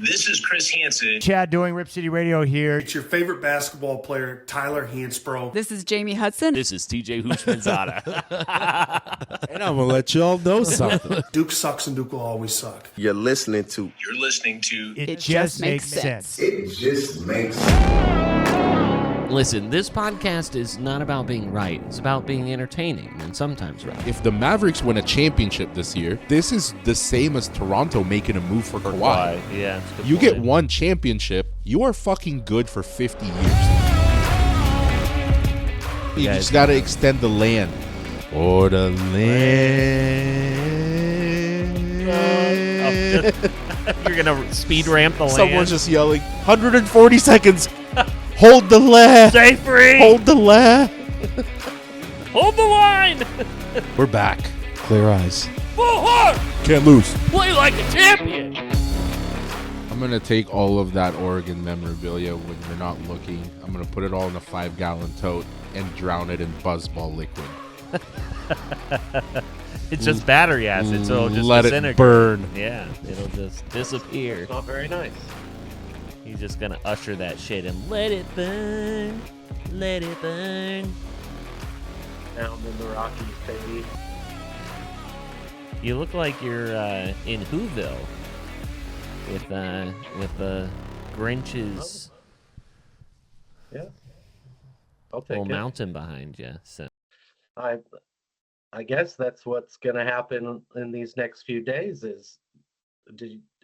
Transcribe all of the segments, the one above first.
This is Chris Hansen. Chad doing Rip City Radio here. It's your favorite basketball player, Tyler Hansbrough. This is Jamie Hudson. This is TJ Houshmandzadeh. And I'm going to let y'all know something. Duke sucks and Duke will always suck. You're listening to It Just Makes Sense. It Just Makes Sense. Listen, this podcast is not about being right. It's about being entertaining and sometimes right. If the Mavericks win a championship this year, this is the same as Toronto making a move for Kawhi. Yeah, You get one championship, you are fucking good for 50 years. You just got to extend the land. For the land. You're going to speed ramp the land. Someone's just yelling, 140 seconds. Hold the land. Stay free. Hold the land. Hold the line. We're back. Clear eyes. Full heart. Can't lose. Play like a champion. I'm going to take all of that Oregon memorabilia when you're not looking. I'm going to put it all in a 5-gallon tote and drown it in Buzzball liquid. It's just battery acid, so it'll just let disintegrate. it burn. Yeah, it'll just disappear. It's not very nice. He's just going to usher that shit and let it burn. Let it burn. Down in the Rockies, baby. You look like you're in Whoville with the Grinch's Yeah. I'll take little it. mountain behind you. So I guess that's what's going to happen in these next few days.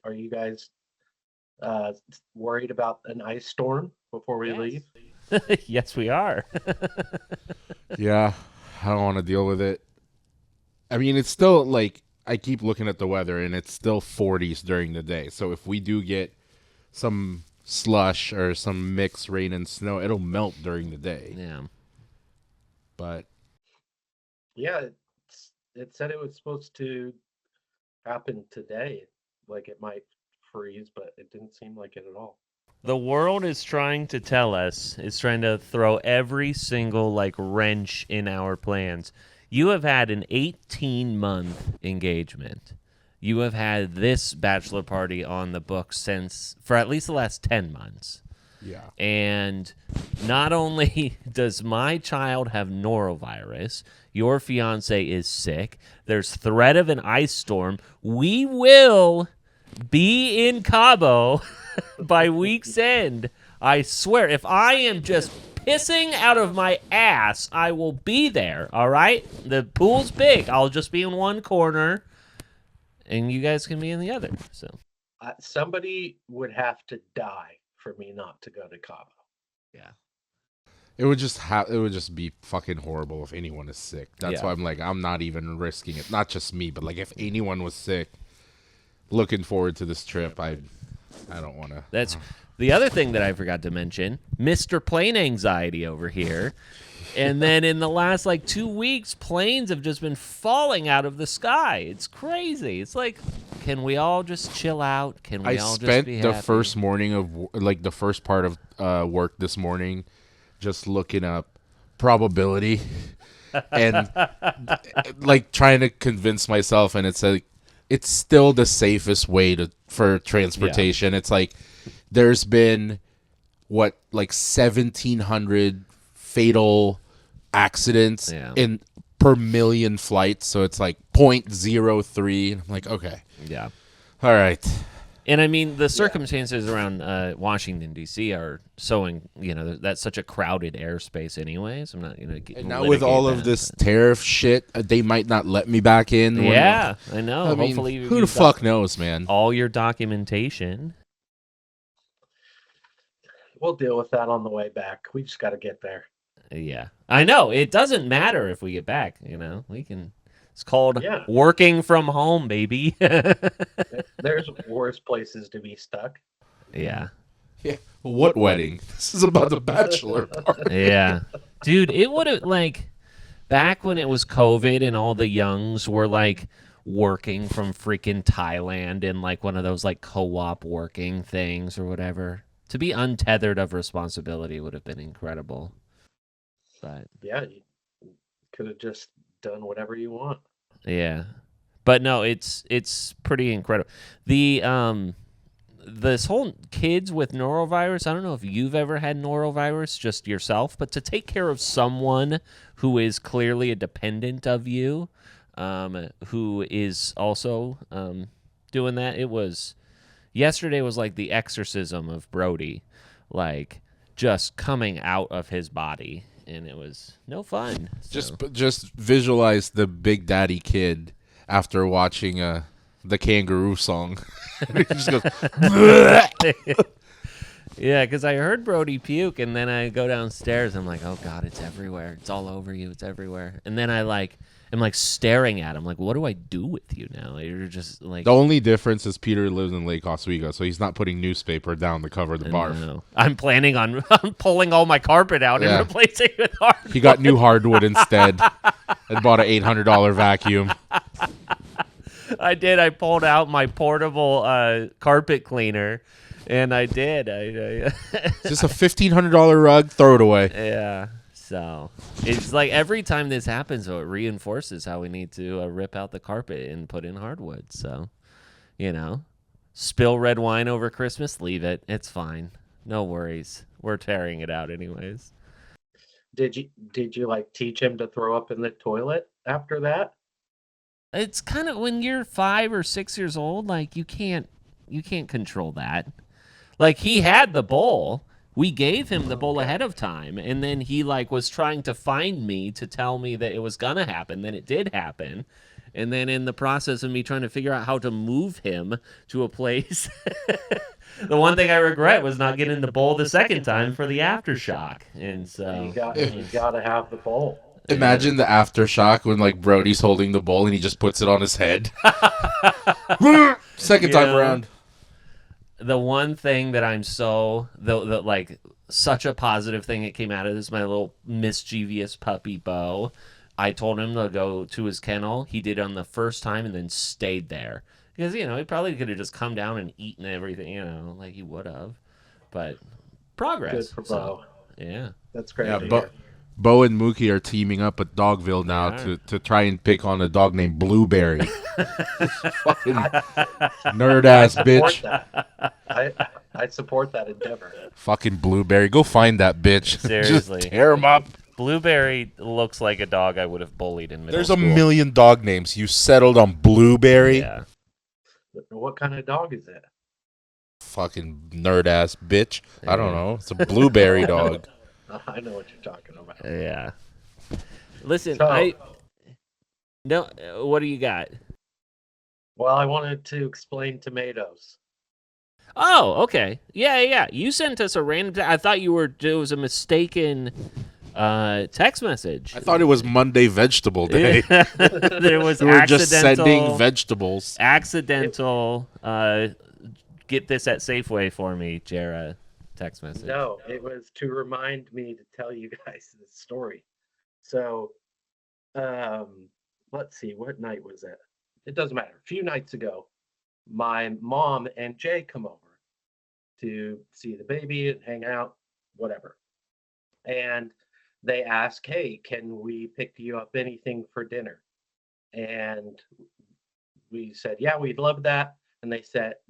Are you guys worried about an ice storm before we leave? yes, we are. Yeah, I don't want to deal with it. I mean, it's still like, I keep looking at the weather and it's still 40s during the day. So if we do get some slush or some mixed rain and snow, it'll melt during the day. Yeah. But Yeah, it said it was supposed to happen today. Like it might freeze, but it didn't seem like it at all. The world is trying to tell us, is trying to throw every single wrench in our plans. You have had an 18-month engagement. You have had this bachelor party on the books for at least the last 10 months. yeah. And not only does my child have norovirus, your fiance is sick, there's threat of an ice storm. We will be in Cabo by week's end. I swear, if I am just pissing out of my ass, I will be there, all right? The pool's big. I'll just be in one corner, and you guys can be in the other. So Somebody would have to die for me not to go to Cabo. yeah. It would just be fucking horrible if anyone is sick. That's Yeah. why I'm not even risking it. Not just me, but if anyone was sick, looking forward to this trip, I don't want to. That's the other thing that I forgot to mention, Mr. Plane Anxiety over here. And then in the last 2 weeks, planes have just been falling out of the sky. It's crazy. It's can we all just chill out? Can we I all spent just be the happy? first morning of the first part of work this morning just looking up probability and trying to convince myself, and it's it's still the safest way for transportation. It's there's been 1,700 fatal accidents per million flights, so it's 0.03, and I'm okay. Yeah. All right. And I mean, the circumstances around Washington, D.C. are so, that's such a crowded airspace anyways. I'm not going to And now with all of this tariff shit, they might not let me back in. Yeah, I know. I mean, Hopefully who the fuck knows, man? All your documentation. We'll deal with that on the way back. We just got to get there. Yeah. I know. It doesn't matter if we get back, We can... It's called working from home, baby. There's worse places to be stuck. Yeah. Yeah. What wedding? This is about the bachelor party. Yeah. Dude, it would have, back when it was COVID and all the youngs were, working from freaking Thailand in, one of those, co-op working things or whatever. To be untethered of responsibility would have been incredible. But yeah, you could have just done whatever you want. Yeah. But no, it's pretty incredible. The this whole kids with norovirus, I don't know if you've ever had norovirus just yourself, but to take care of someone who is clearly a dependent of you, who is also doing that, yesterday was like the exorcism of Brody, like just coming out of his body, and it was no fun. So. Just visualize the Big Daddy kid after watching the Kangaroo song. He just goes, Yeah, because I heard Brody puke, and then I go downstairs. I'm like, oh God, it's everywhere. It's all over you. It's everywhere. And then I'm like staring at him, like, what do I do with you now? You're just like. the only difference is Peter lives in Lake Oswego, so he's not putting newspaper down to cover the barf. No. I'm planning on pulling all my carpet out and replacing it with hardwood. He got new hardwood instead and bought an $800 vacuum. I did. I pulled out my portable carpet cleaner, and I did. It's just a $1,500 rug. Throw it away. Yeah. So it's like every time this happens, though, it reinforces how we need to rip out the carpet and put in hardwood. So, spill red wine over Christmas, leave it. It's fine. No worries. We're tearing it out anyways. Did you like teach him to throw up in the toilet after that? It's kind of when you're 5 or 6 years old, like you can't control that. Like he had the bowl. We gave him the bowl ahead of time, and then he was trying to find me to tell me that it was gonna happen. Then it did happen, and then in the process of me trying to figure out how to move him to a place, the one thing I regret was not getting the bowl the second time for the aftershock. And so you gotta have the bowl. Imagine the aftershock when Brody's holding the bowl and he just puts it on his head. Second time around. The one thing that I'm such a positive thing that came out of this, my little mischievous puppy Bo, I told him to go to his kennel. He did on the first time and then stayed there. Because, he probably could have just come down and eaten everything, like he would have. But progress. Good for Bo. Yeah. That's great. Yeah, Bo and Mookie are teaming up at Dogville now to try and pick on a dog named Blueberry. Fucking nerd-ass bitch. I support that endeavor. Fucking Blueberry. Go find that bitch. Seriously. Just tear him up. Blueberry looks like a dog I would have bullied in middle There's school. a million dog names. You settled on Blueberry? Yeah. What kind of dog is it? Fucking nerd-ass bitch. I don't know. It's a Blueberry dog. I know what you're talking about. Yeah. Listen, So- what do you got? Well, I wanted to explain tomatoes. Oh, okay. Yeah. You sent us a random. I thought it was a mistaken text message. I thought it was Monday Vegetable Day. There was We were accidental. just sending vegetables. Accidental. Get this at Safeway for me, Jara. Text message. No, it was to remind me to tell you guys this story. So, let's see, what night was it? It doesn't matter. A few nights ago, my mom and Jay come over to see the baby and hang out, whatever. And they ask, hey, can we pick you up anything for dinner? And we said, yeah, we'd love that. And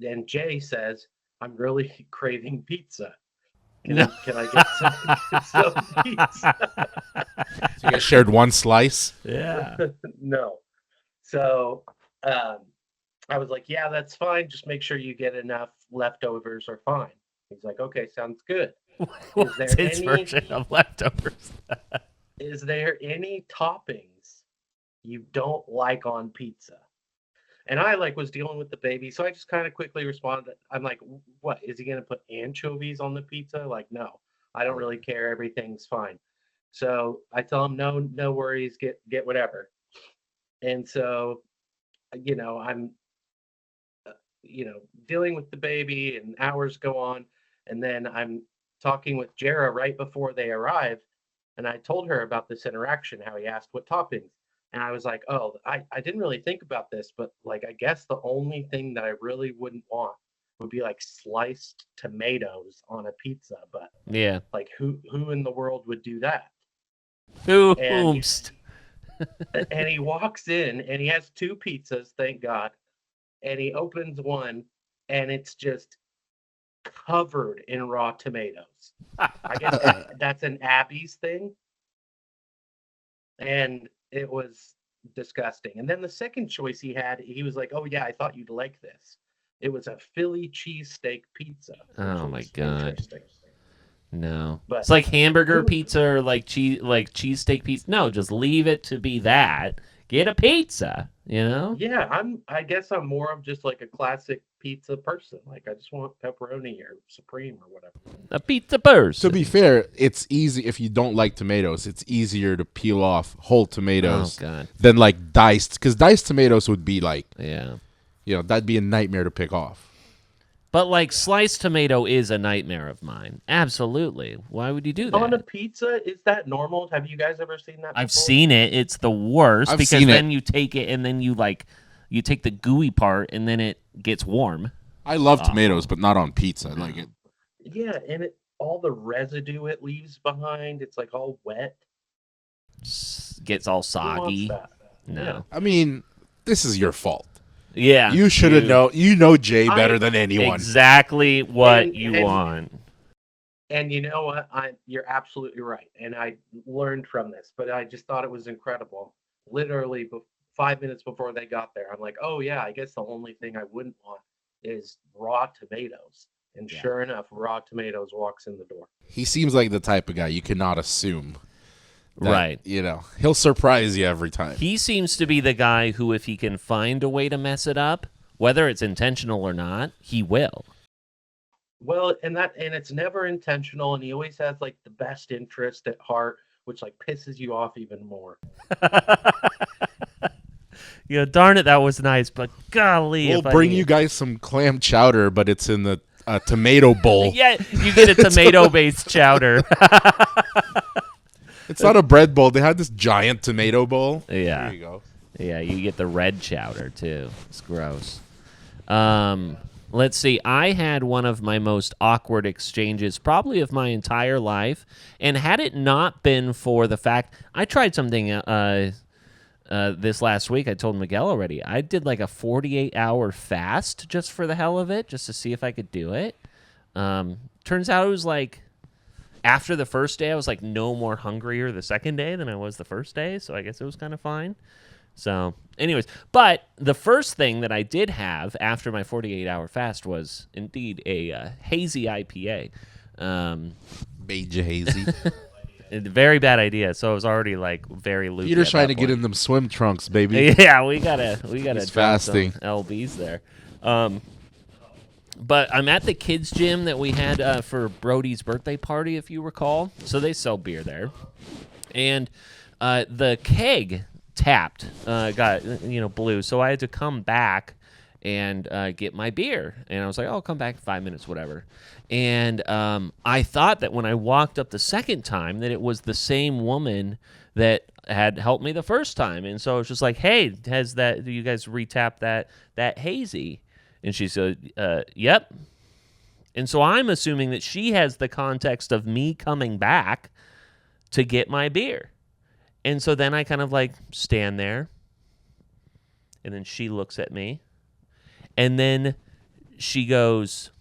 and Jay says, I'm really craving pizza. Can I get some pizza? So you guys shared one slice? Yeah. No. So I was like, yeah, that's fine. Just make sure you get enough leftovers are fine. He's like, okay, sounds good. What's his version of leftovers? Is there any toppings you don't like on pizza? And I was dealing with the baby, so I just kind of quickly responded. I'm like, what, is he gonna put anchovies on the pizza? No, I don't really care. Everything's fine. So I tell him, no worries, get whatever. And so, I'm dealing with the baby, and hours go on, and then I'm talking with Jara right before they arrive, and I told her about this interaction, how he asked what toppings. And I was like, oh, I didn't really think about this, but I guess the only thing that I really wouldn't want would be sliced tomatoes on a pizza. But Yeah. Who in the world would do that? Who? And Oops. And he walks in and he has 2 pizzas, thank God. And he opens one and it's just covered in raw tomatoes. I guess that's an Abby's thing. And it was disgusting. And then the second choice he was like, "Oh yeah, I thought you'd like this." It was a Philly cheesesteak pizza. Oh my God. No. But it's like hamburger pizza or like cheesesteak pizza. No, just leave it to be that. Get a pizza, you know? Yeah, I guess I'm more of just like a classic pizza person. Like I just want pepperoni or supreme or whatever. A pizza person. To be fair, it's easy if you don't like tomatoes. It's easier to peel off whole tomatoes than like diced, because diced tomatoes would be like, that'd be a nightmare to pick off. But like sliced tomato is a nightmare of mine. Absolutely. Why would you do that? On a pizza, is that normal? Have you guys ever seen that before? I've seen it. It's the worst because then you take it and then you take the gooey part and then it gets warm. I love tomatoes, but not on pizza. I like it. Yeah, and all the residue it leaves behind, it's like all wet. Gets all soggy. Who wants that? No. Yeah. I mean, this is your fault. Yeah. You should have known. You know Jay better than anyone. Exactly what you want. And you know what? You're absolutely right. And I learned from this, but I just thought it was incredible. Literally 5 minutes before they got there, I'm like, oh yeah, I guess the only thing I wouldn't want is raw tomatoes. And sure enough, raw tomatoes walks in the door. He seems like the type of guy you cannot assume. Right. He'll surprise you every time. He seems to be the guy who, if he can find a way to mess it up, whether it's intentional or not, he will. Well, and it's never intentional, and he always has like the best interest at heart, which like pisses you off even more. Darn it, that was nice, but golly. We'll bring you guys some clam chowder, but it's in the tomato bowl. Yeah, you get a tomato-based chowder. It's not a bread bowl. They had this giant tomato bowl. Yeah. There you go. Yeah, you get the red chowder, too. It's gross. Let's see. I had one of my most awkward exchanges probably of my entire life. And had it not been for the fact I tried something this last week. I told Miguel already. I did like a 48-hour fast just for the hell of it, just to see if I could do it. Turns out it was like after the first day, I was like no more hungrier the second day than I was the first day. So I guess it was kind of fine. So anyways, but the first thing that I did have after my 48-hour fast was indeed a hazy IPA. Major hazy. Very bad idea. So I was already like very loopy. Peter's trying to get in them swim trunks, baby. Yeah, we gotta He's drop fasting. some LBs there. But I'm at the kids' gym that we had for Brody's birthday party, if you recall. So they sell beer there, and the keg tapped, got blew. So I had to come back and get my beer, and I was like, "Oh, I'll come back in 5 minutes, whatever." And I thought that when I walked up the second time that it was the same woman that had helped me the first time, and so I was just like, "Hey, do you guys retap that hazy?" And she said, "Yep." And so I'm assuming that she has the context of me coming back to get my beer. And so then I kind of like stand there, and then she looks at me, and then she goes,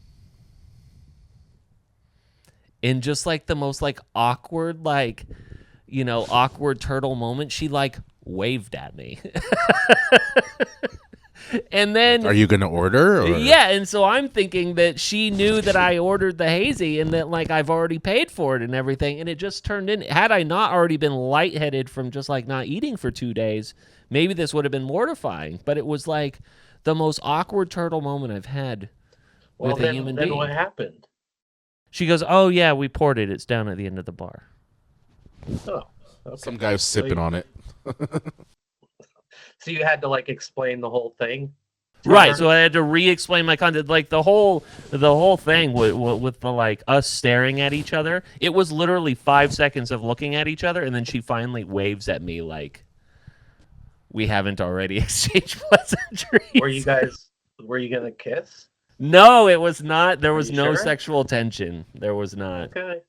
in just like the most like awkward, like, awkward turtle moment, she like waved at me. And then, are you going to order? Or? Yeah, and so I'm thinking that she knew that I ordered the hazy and that like I've already paid for it and everything, and it just turned in. Had I not already been lightheaded from just like not eating for 2 days, maybe this would have been mortifying. But it was like the most awkward turtle moment I've had with a human being. Then what happened? She goes, "Oh yeah, we poured it. It's down at the end of the bar." Oh, okay. Some guy was sipping on it. So you had to like explain the whole thing, right? So I had to re-explain my content, like the whole thing with the like us staring at each other. It was literally 5 seconds of looking at each other, and then she finally waves at me like we haven't already exchanged pleasantries. Were you gonna kiss? No, it was not. There was no sure? sexual tension. There was not. Okay.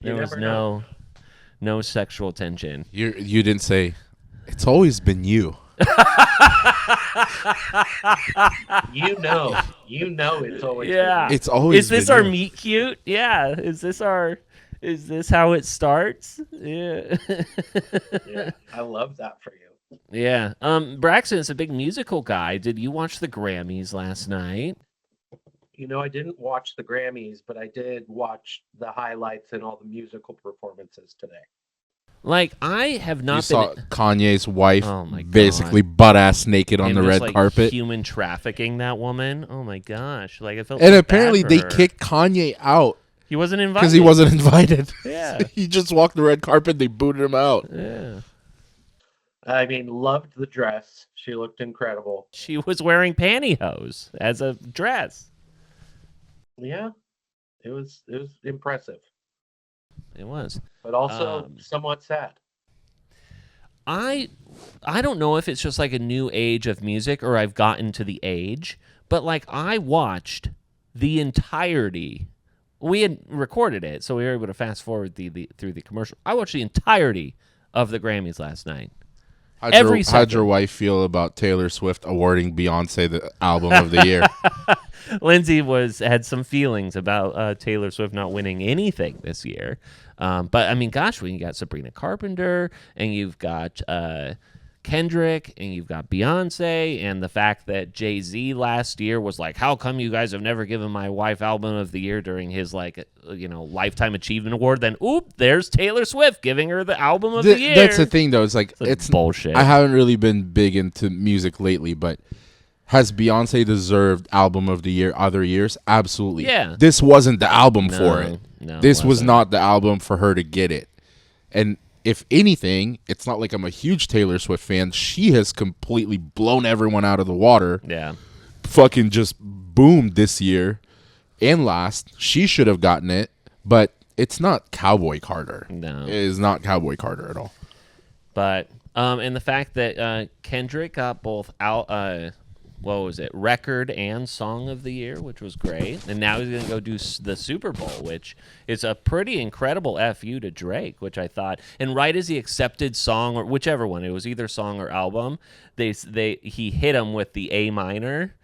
There was no sexual tension. You didn't say, "It's always been you." You know it's always Yeah. It's always Is this been our you. meet cute? Yeah. Is this how it starts? Yeah. Yeah, I love that for you. Yeah. Braxton is a big musical guy. Did you watch the Grammys last night? You know, I didn't watch the Grammys, but I did watch the highlights and all the musical performances today. Like, I have not You been. saw Kanye's wife Oh my basically God. butt-ass naked on him the just, red like, carpet. human trafficking that woman. Oh my gosh! Like, I felt. And so apparently bad for they her. kicked Kanye out He wasn't invited because he wasn't invited. Yeah. He just walked the red carpet. They booted him out. Yeah. I mean, loved the dress. She looked incredible. She was wearing pantyhose as a dress. Yeah, it was impressive, It was. but also somewhat sad. I don't know if it's just like a new age of music or I've gotten to the age, but like I watched the entirety. We had recorded it, so we were able to fast forward through the commercial. I watched the entirety of the Grammys last night. How'd your wife feel about Taylor Swift awarding Beyonce the album of the year? Lindsay had some feelings about Taylor Swift not winning anything this year. But I mean, gosh, when you got Sabrina Carpenter and you've got Kendrick and you've got Beyonce, and the fact that Jay-Z last year was like, how come you guys have never given my wife album of the year during his lifetime achievement award? Then there's Taylor Swift giving her the album of the year. That's the thing, though. It's bullshit. I haven't really been big into music lately, but has Beyonce deserved album of the year other years? Absolutely. Yeah. This wasn't the album for it. No, This it was wasn't. not the album for her to get it. And if anything, it's not like I'm a huge Taylor Swift fan. She has completely blown everyone out of the water. Yeah. Fucking just boomed this year and last. She should have gotten it, but it's not Cowboy Carter. No. It is not Cowboy Carter at all. But and the fact that Kendrick got both record and song of the year, which was great, and now he's gonna go do the Super Bowl, which is a pretty incredible FU to Drake, which I thought. And right as he accepted song, or whichever one, it was either song or album, he hit him with the A minor.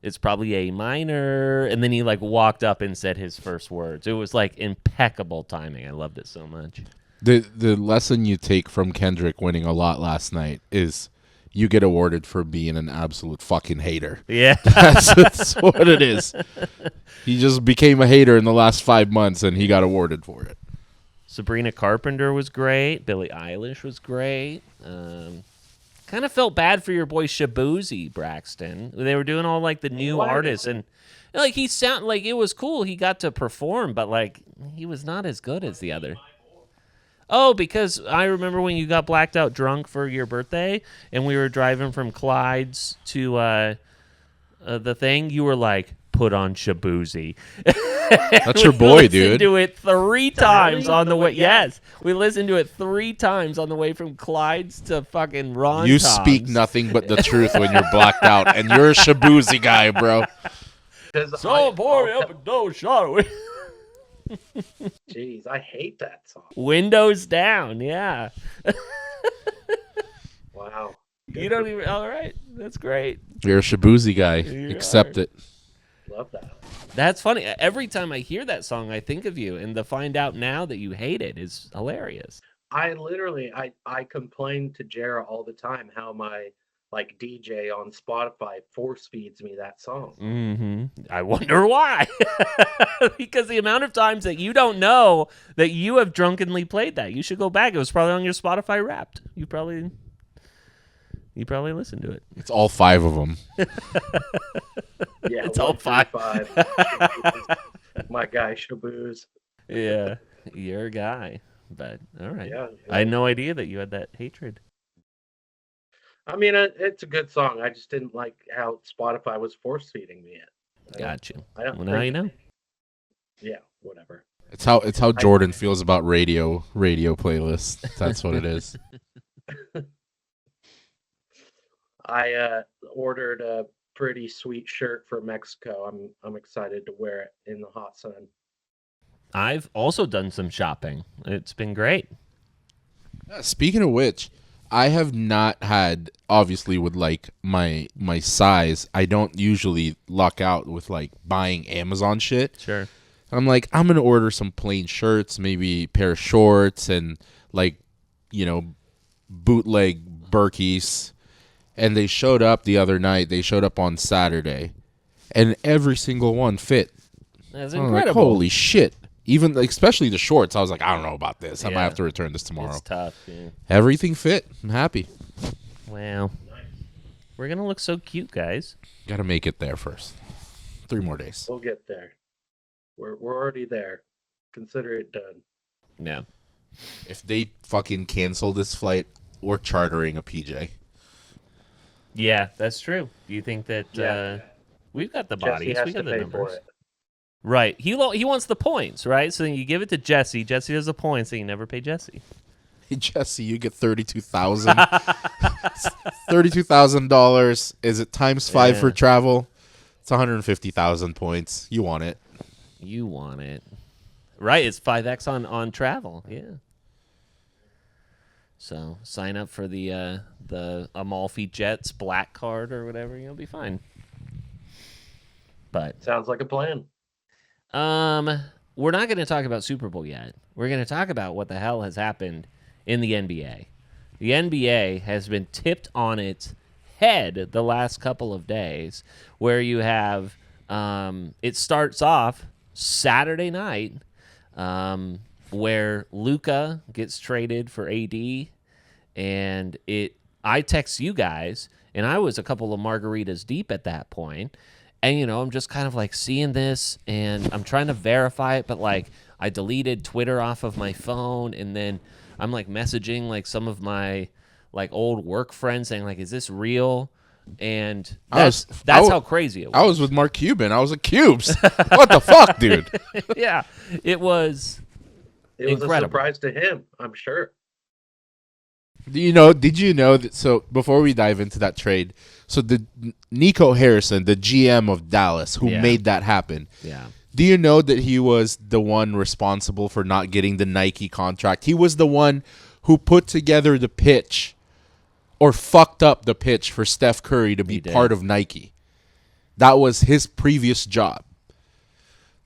It's probably A minor, and then he like walked up and said his first words. It was like impeccable timing. I loved it so much. The lesson you take from Kendrick winning a lot last night is you get awarded for being an absolute fucking hater. Yeah. That's what it is. He just became a hater in the last 5 months, and he got awarded for it. Sabrina Carpenter was great. Billie Eilish was great. Kind of felt bad for your boy Shaboozy, Braxton. They were doing all like the new artists, and like he sound like it was cool. He got to perform, but like he was not as good as the other. Oh, because I remember when you got blacked out drunk for your birthday, and we were driving from Clyde's to the thing. You were like, "Put on Shaboozy." That's your boy, dude. We listened to it 3 times on the way. Yes, we listened to it 3 times on the way from Clyde's to fucking Ron. You Tom's. speak nothing but the truth when you're blacked out, and you're a Shaboozy guy, bro. So pour me up a dough shot. Jeez, I hate that song. Windows down, yeah. Wow. You don't even. All right, that's great. You're a Shaboozy guy. You Accept are. it. Love that. That's funny. Every time I hear that song, I think of you, and to find out now that you hate it is hilarious. I literally, I complain to Jara all the time how my like DJ on Spotify force feeds me that song. Mm-hmm. I wonder why. Because the amount of times that you don't know that you have drunkenly played that, you should go back. It was probably on your Spotify Wrapped. You probably listened to it. It's all 5 of them. Yeah, It's all 5. My guy Shabooz. Yeah, you're a guy. But all right. Yeah, I had no idea that you had that hatred. I mean, it's a good song. I just didn't like how Spotify was force feeding me it. Got you. I don't Well, now you know. Yeah, whatever. It's how Jordan feels about radio playlists. That's what it is. I ordered a pretty sweet shirt for Mexico. I'm excited to wear it in the hot sun. I've also done some shopping. It's been great. Speaking of which, I have not had, obviously with like my size, I don't usually luck out with like buying Amazon shit. Sure. I'm like, I'm going to order some plain shirts, maybe a pair of shorts and like, bootleg Berkeys. And they showed up the other night. They showed up on Saturday. And every single one fit. That's I'm incredible. like, holy shit. Even, like, especially the shorts. I was like, I don't know about this. I might Yeah. have to return this tomorrow. It's tough. Yeah. Everything fit. I'm happy. Wow. We're going to look so cute, guys. Got to make it there first. 3 more days. We'll get there. We're already there. Consider it done. Yeah. If they fucking cancel this flight, we're chartering a PJ. Yeah, that's true. Do you think that we've got the bodies? Jesse has We to got the pay numbers. for it. Right. He wants the points, right? So then you give it to Jesse. Jesse does the points, and you never pay Jesse. Hey, Jesse, you get $32,000. $32,000. Is it times 5 for travel? It's 150,000 points. You want it. You want it. Right, it's 5x on travel. Yeah. So sign up for the Amalfi Jets black card or whatever, you'll be fine. But Sounds like a plan. we're not going to talk about Super Bowl yet. We're going to talk about what the hell has happened in the NBA. The NBA has been tipped on its head the last couple of days, where you have it starts off Saturday night, where Luka gets traded for AD, and I text you guys, and I was a couple of margaritas deep at that point, and I'm just kind of like seeing this, and I'm trying to verify it, but like I deleted Twitter off of my phone, and then I'm like messaging like some of my like old work friends saying like, is this real? And that's how crazy it was. I was with Mark Cuban. I was at Cubes. What the fuck, dude? Yeah, it was incredible. A surprise to him, I'm sure. Did you know that? So before we dive into that trade, so the Nico Harrison, the GM of Dallas, who made that happen. Yeah. Do you know that he was the one responsible for not getting the Nike contract? He was the one who put together the pitch, or fucked up the pitch for Steph Curry to be part of Nike. That was his previous job.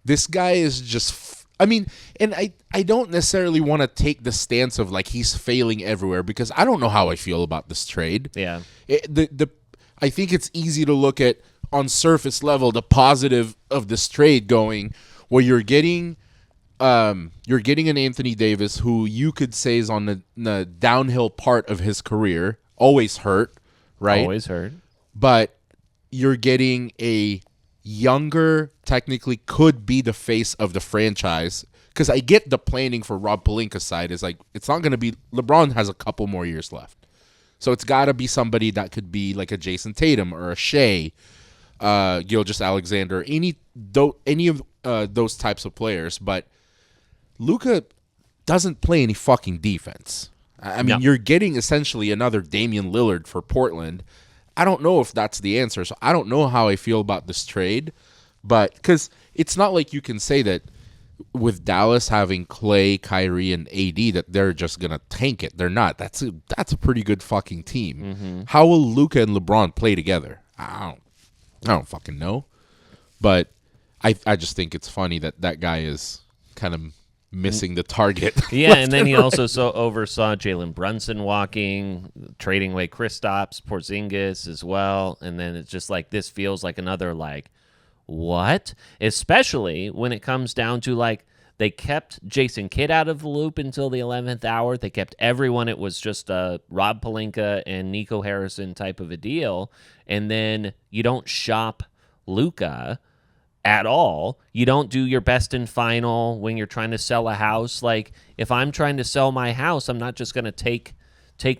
This guy is just, and I don't necessarily want to take the stance of like he's failing everywhere, because I don't know how I feel about this trade. Yeah. I think it's easy to look at on surface level the positive of this trade going, where you're getting an Anthony Davis who you could say is on the downhill part of his career. Always hurt, right? Always hurt. But you're getting a younger, technically could be the face of the franchise. Because I get the planning for Rob Pelinka's side is like, it's not going to be, LeBron has a couple more years left. So it's got to be somebody that could be like a Jason Tatum or a Shea, Gilgeous Alexander, any of those types of players. But Luka doesn't play any fucking defense. I mean, you're getting essentially another Damian Lillard for Portland. I don't know if that's the answer. So I don't know how I feel about this trade. But because it's not like you can say that with Dallas having Clay, Kyrie, and AD that they're just going to tank it. They're not. That's a pretty good fucking team. Mm-hmm. How will Luka and LeBron play together? I don't fucking know. But I just think it's funny that guy is kind of missing the target. Yeah, and then he also oversaw Jalen Brunson walking, trading away Kristaps Porzingis as well, and then it's just like this feels like another like what? Especially when it comes down to like they kept Jason Kidd out of the loop until the 11th hour. They kept everyone. It was just a Rob Pelinka and Nico Harrison type of a deal, and then you don't shop Luka at all. You don't do your best and final when you're trying to sell a house. Like if I'm trying to sell my house, I'm not just going to take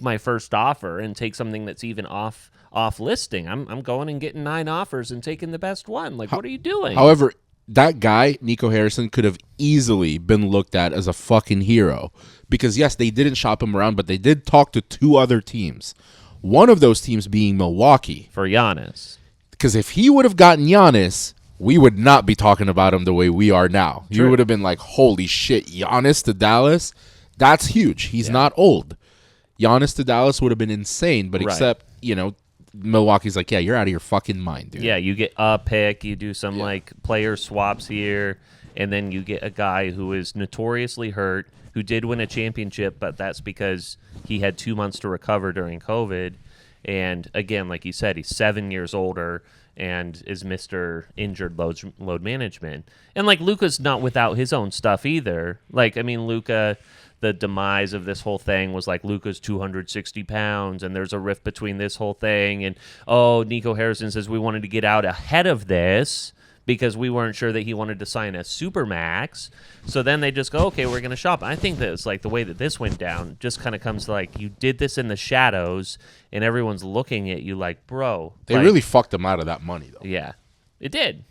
my first offer and take something that's even off listing. I'm going and getting 9 offers and taking the best one. Like what are you doing? However, that guy, Nico Harrison, could have easily been looked at as a fucking hero, because yes, they didn't shop him around, but they did talk to 2 other teams. One of those teams being Milwaukee. For Giannis. Because if he would have gotten Giannis, we would not be talking about him the way we are now. True. You would have been like, holy shit, Giannis to Dallas? That's huge. He's not old. Giannis to Dallas would have been insane, but Right. except, Milwaukee's like, yeah, you're out of your fucking mind, dude. Yeah, you get a pick, you do some like player swaps here, and then you get a guy who is notoriously hurt, who did win a championship, but that's because he had 2 months to recover during COVID. And again, like you said, he's 7 years older and is Mr. Injured load management. And like Luka's not without his own stuff either. Like, I mean, Luka, the demise of this whole thing was like Luka's 260 pounds, and there's a rift between this whole thing. And, Nico Harrison says we wanted to get out ahead of this because we weren't sure that he wanted to sign a supermax. So then they just go, okay, we're going to shop. I think that it's like the way that this went down just kind of comes to like you did this in the shadows, and everyone's looking at you like, bro. They really fucked him out of that money, though. Yeah, it did.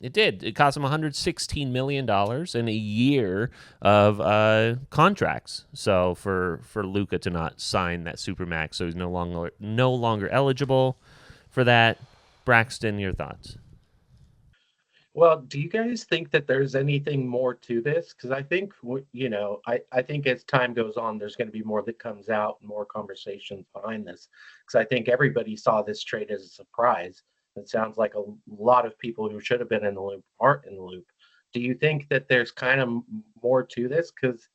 It did. It cost him $116 million in a year of contracts. So for Luka to not sign that supermax, so he's no longer eligible for that. Braxton, your thoughts? Well, do you guys think that there's anything more to this? Because I think, I think as time goes on, there's going to be more that comes out, more conversations behind this. Because I think everybody saw this trade as a surprise. It sounds like a lot of people who should have been in the loop aren't in the loop. Do you think that there's kind of more to this? Because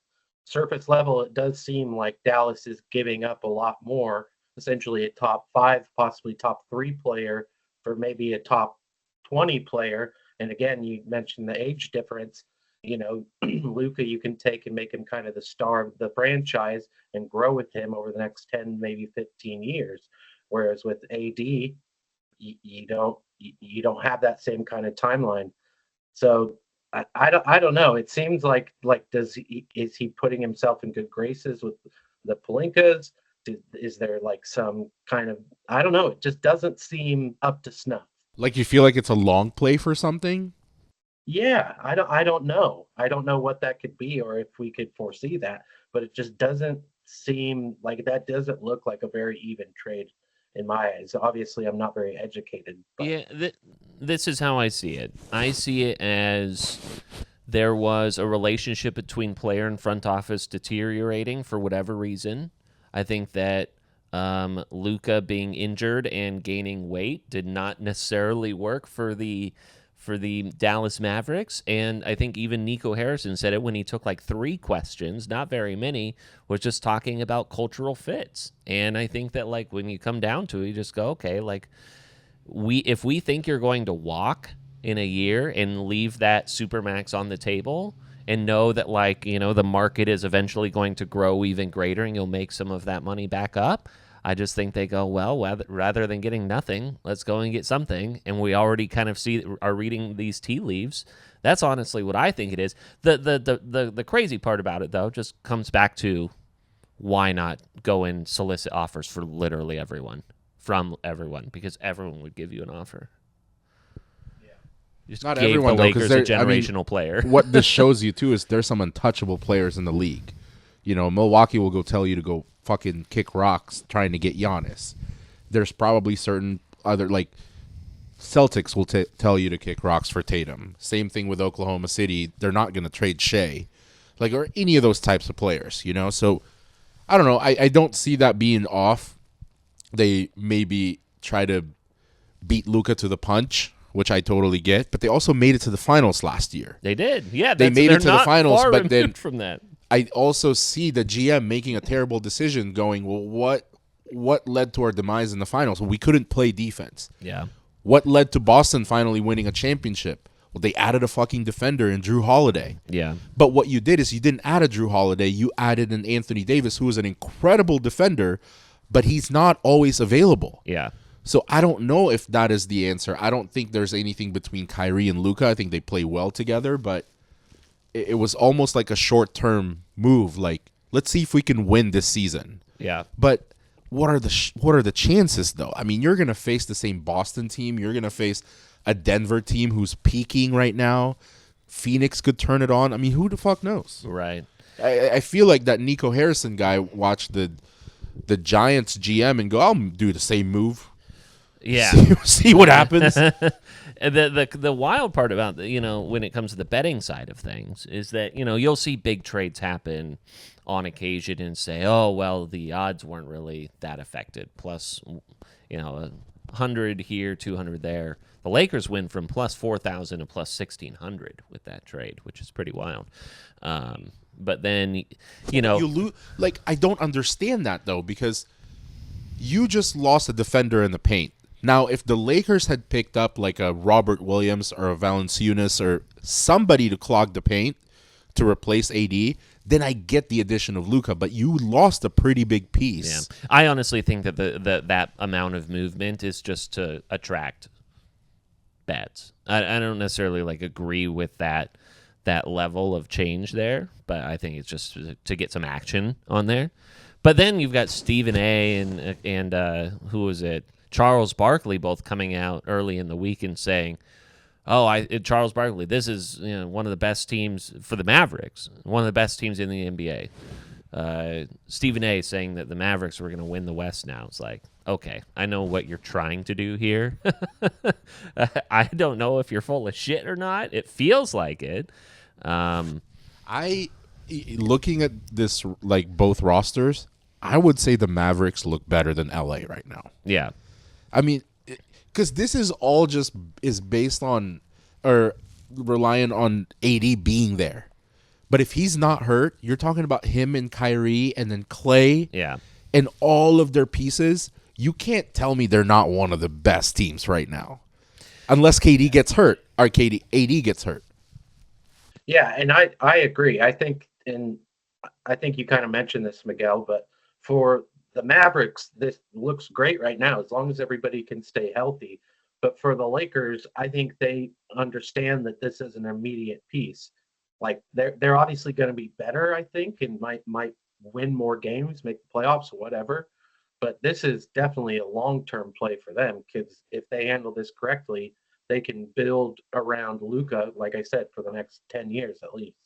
surface level, it does seem like Dallas is giving up a lot more, essentially a top 5, possibly top 3 player for maybe a top 20 player. And again, you mentioned the age difference. Luka, you can take and make him kind of the star of the franchise and grow with him over the next 10, maybe 15 years. Whereas with AD, you don't have that same kind of timeline. So I don't know. It seems like is he putting himself in good graces with the Pelinkas? Is there like some kind of, I don't know. It just doesn't seem up to snuff. Like you feel like it's a long play for something? Yeah, I don't know. I don't know what that could be or if we could foresee that, but it just doesn't seem like that. Doesn't look like a very even trade in my eyes. Obviously, I'm not very educated. But. Yeah, this is how I see it. I see it as there was a relationship between player and front office deteriorating for whatever reason. I think that Luka being injured and gaining weight did not necessarily work for the Dallas Mavericks. And I think even Nico Harrison said it when he took like 3 questions, not very many, was just talking about cultural fits. And I think that like when you come down to it, you just go, okay, like if we think you're going to walk in a year and leave that supermax on the table and know that like, the market is eventually going to grow even greater and you'll make some of that money back up. I just think they go, well, rather than getting nothing, let's go and get something. And we already kind of are reading these tea leaves. That's honestly what I think it is. The crazy part about it, though, just comes back to why not go and solicit offers for literally everyone, from everyone, because everyone would give you an offer. Yeah. Just not gave everyone, the though, 'cause Lakers a generational player. What this shows you, too, is there's some untouchable players in the league. Milwaukee will go tell you to go fucking kick rocks trying to get Giannis. There's probably certain other, like, Celtics will tell you to kick rocks for Tatum. Same thing with Oklahoma City. They're not going to trade Shea. Like, or any of those types of players, So, I don't know. I don't see that being off. They maybe try to beat Luka to the punch, which I totally get. But they also made it to the finals last year. They did. Yeah, they made it to the finals, but then from that. I also see the GM making a terrible decision going, well, what led to our demise in the finals? Well, we couldn't play defense. Yeah. What led to Boston finally winning a championship? Well, they added a fucking defender in Drew Holiday. Yeah. But what you did is you didn't add a Drew Holiday. You added an Anthony Davis, who is an incredible defender, but he's not always available. Yeah. So I don't know if that is the answer. I don't think there's anything between Kyrie and Luka. I think they play well together, but it was almost like a short-term move. Like, let's see if we can win this season. Yeah. But what are the chances, though? I mean, you're going to face the same Boston team. You're going to face a Denver team who's peaking right now. Phoenix could turn it on. I mean, who the fuck knows? Right. I feel like that Nico Harrison guy watched the Giants GM and go, I'll do the same move. Yeah. See what happens. The wild part about when it comes to the betting side of things is that you'll see big trades happen on occasion and say, oh well, the odds weren't really that affected. Plus, 100 here, 200 there. The Lakers win from plus 4,000 to plus 1,600 with that trade, which is pretty wild. But then you lose. Like, I don't understand that though, because you just lost a defender in the paint. Now, if the Lakers had picked up like a Robert Williams or a Valanciunas or somebody to clog the paint to replace AD, then I get the addition of Luka. But you lost a pretty big piece. Yeah. I honestly think that that amount of movement is just to attract bets. I don't necessarily agree with that level of change there, but I think it's just to get some action on there. But then you've got Stephen A. and who was it? Charles Barkley both coming out early in the week and saying, Charles Barkley, this is one of the best teams for the Mavericks, one of the best teams in the NBA. Stephen A. saying that the Mavericks were going to win the West now. It's like, okay, I know what you're trying to do here. I don't know if you're full of shit or not. It feels like it. Looking at this, both rosters, I would say the Mavericks look better than LA right now. Yeah. I mean, because this is all is based on or relying on AD being there. But if he's not hurt, you're talking about him and Kyrie and then Clay and all of their pieces. You can't tell me they're not one of the best teams right now. Unless KD gets hurt or AD gets hurt. Yeah, and I agree. I think you kind of mentioned this, Miguel, but for the Mavericks, this looks great right now as long as everybody can stay healthy. But for the Lakers, I think they understand that this is an immediate piece. Like they're obviously going to be better, I think, and might win more games, make the playoffs, whatever. But this is definitely a long-term play for them, because if they handle this correctly, they can build around Luka, like I said, for the next 10 years at least.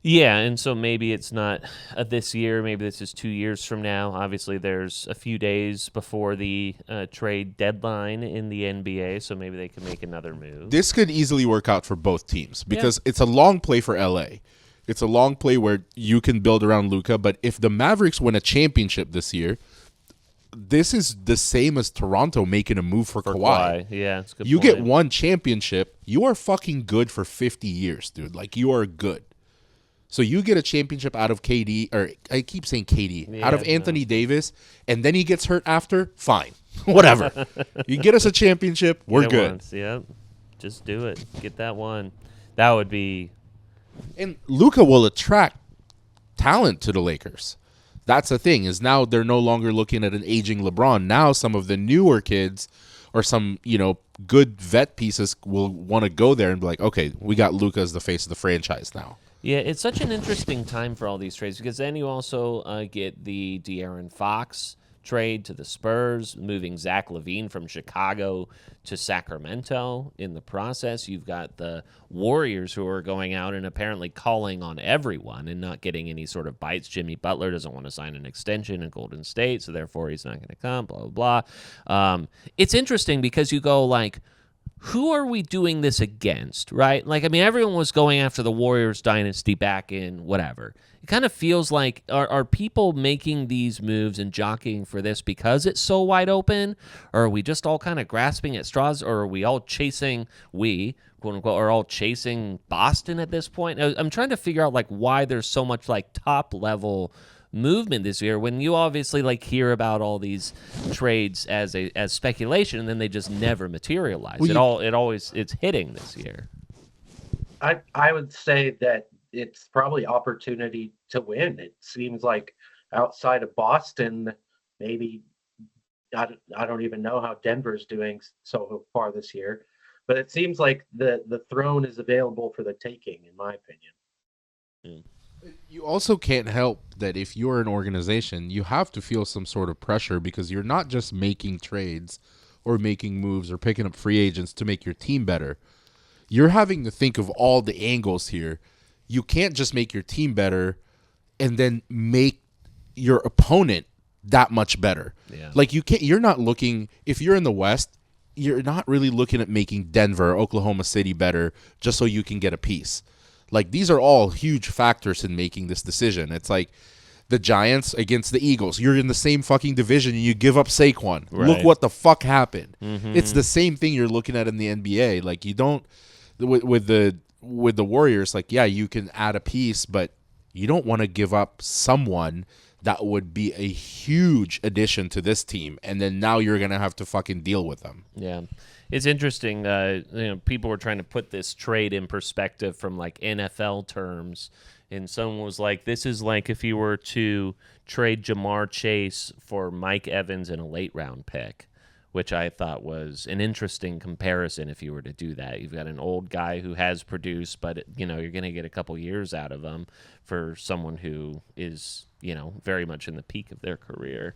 Yeah, and so maybe it's not this year. Maybe this is 2 years from now. Obviously, there's a few days before the trade deadline in the NBA, so maybe they can make another move. This could easily work out for both teams because it's a long play for LA. It's a long play where you can build around Luka, but if the Mavericks win a championship this year, this is the same as Toronto making a move for Kawhi. Yeah, that's a good You point. get one championship, you are fucking good for 50 years, dude. Like, you are good. So you get a championship out of KD, or I keep saying KD, out of Anthony Davis, and then he gets hurt after, fine. Whatever. You get us a championship, we're good. Once, yep. Just do it. Get that one. That would be... And Luka will attract talent to the Lakers. That's the thing, is now they're no longer looking at an aging LeBron. Now some of the newer kids or some, good vet pieces will want to go there and be like, okay, we got Luka as the face of the franchise now. Yeah, it's such an interesting time for all these trades because then you also get the De'Aaron Fox trade to the Spurs, moving Zach LaVine from Chicago to Sacramento. In the process, you've got the Warriors who are going out and apparently calling on everyone and not getting any sort of bites. Jimmy Butler doesn't want to sign an extension in Golden State, so therefore he's not going to come, blah, blah, blah. It's interesting because you go like, who are we doing this against, right? Everyone was going after the Warriors dynasty back in whatever. It kind of feels like, are people making these moves and jockeying for this because it's so wide open? Or are we just all kind of grasping at straws? Or are we all chasing, quote unquote, are all chasing Boston at this point? I'm trying to figure out why there's so much top level movement this year when you obviously hear about all these trades as speculation and then they just never materialize. It's hitting this year. I would say that it's probably opportunity to win. It seems like outside of Boston, maybe I don't even know how Denver's doing so far this year, but it seems like the throne is available for the taking, in my opinion. You also can't help that if you're an organization, you have to feel some sort of pressure because you're not just making trades or making moves or picking up free agents to make your team better. You're having to think of all the angles here. You can't just make your team better and then make your opponent that much better. Yeah. You're not looking, if you're in the West, you're not really looking at making Denver, Oklahoma City better just so you can get a piece. Like, these are all huge factors in making this decision. It's like the Giants against the Eagles. You're in the same fucking division and you give up Saquon. Right. Look what the fuck happened. It's the same thing you're looking at in the NBA. Like, you don't with the Warriors, like, yeah, you can add a piece, but you don't want to give up someone that would be a huge addition to this team, and then now you're going to have to fucking deal with them. Yeah. It's interesting. People were trying to put this trade in perspective from like NFL terms, and someone was like, "This is like if you were to trade Jamar Chase for Mike Evans in a late round pick," which I thought was an interesting comparison. If you were to do that, you've got an old guy who has produced, but you're going to get a couple years out of him for someone who is very much in the peak of their career.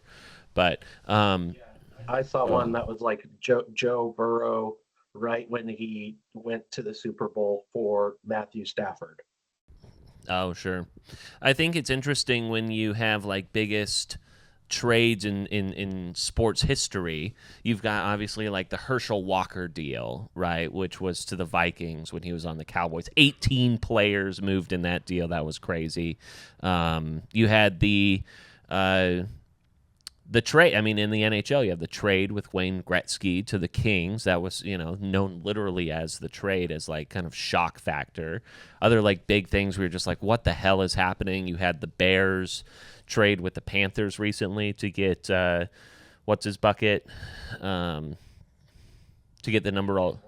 But I saw one that was like Joe Burrow right when he went to the Super Bowl for Matthew Stafford. Oh, sure. I think it's interesting when you have like biggest trades in sports history. You've got obviously like the Herschel Walker deal, right, which was to the Vikings when he was on the Cowboys. 18 players moved in that deal. That was crazy. You had the trade. I mean, in the NHL, you have the trade with Wayne Gretzky to the Kings. That was, known literally as the trade, as like kind of shock factor. Other like big things, we were just like, what the hell is happening? You had the Bears trade with the Panthers recently to get what's his bucket, to get the number all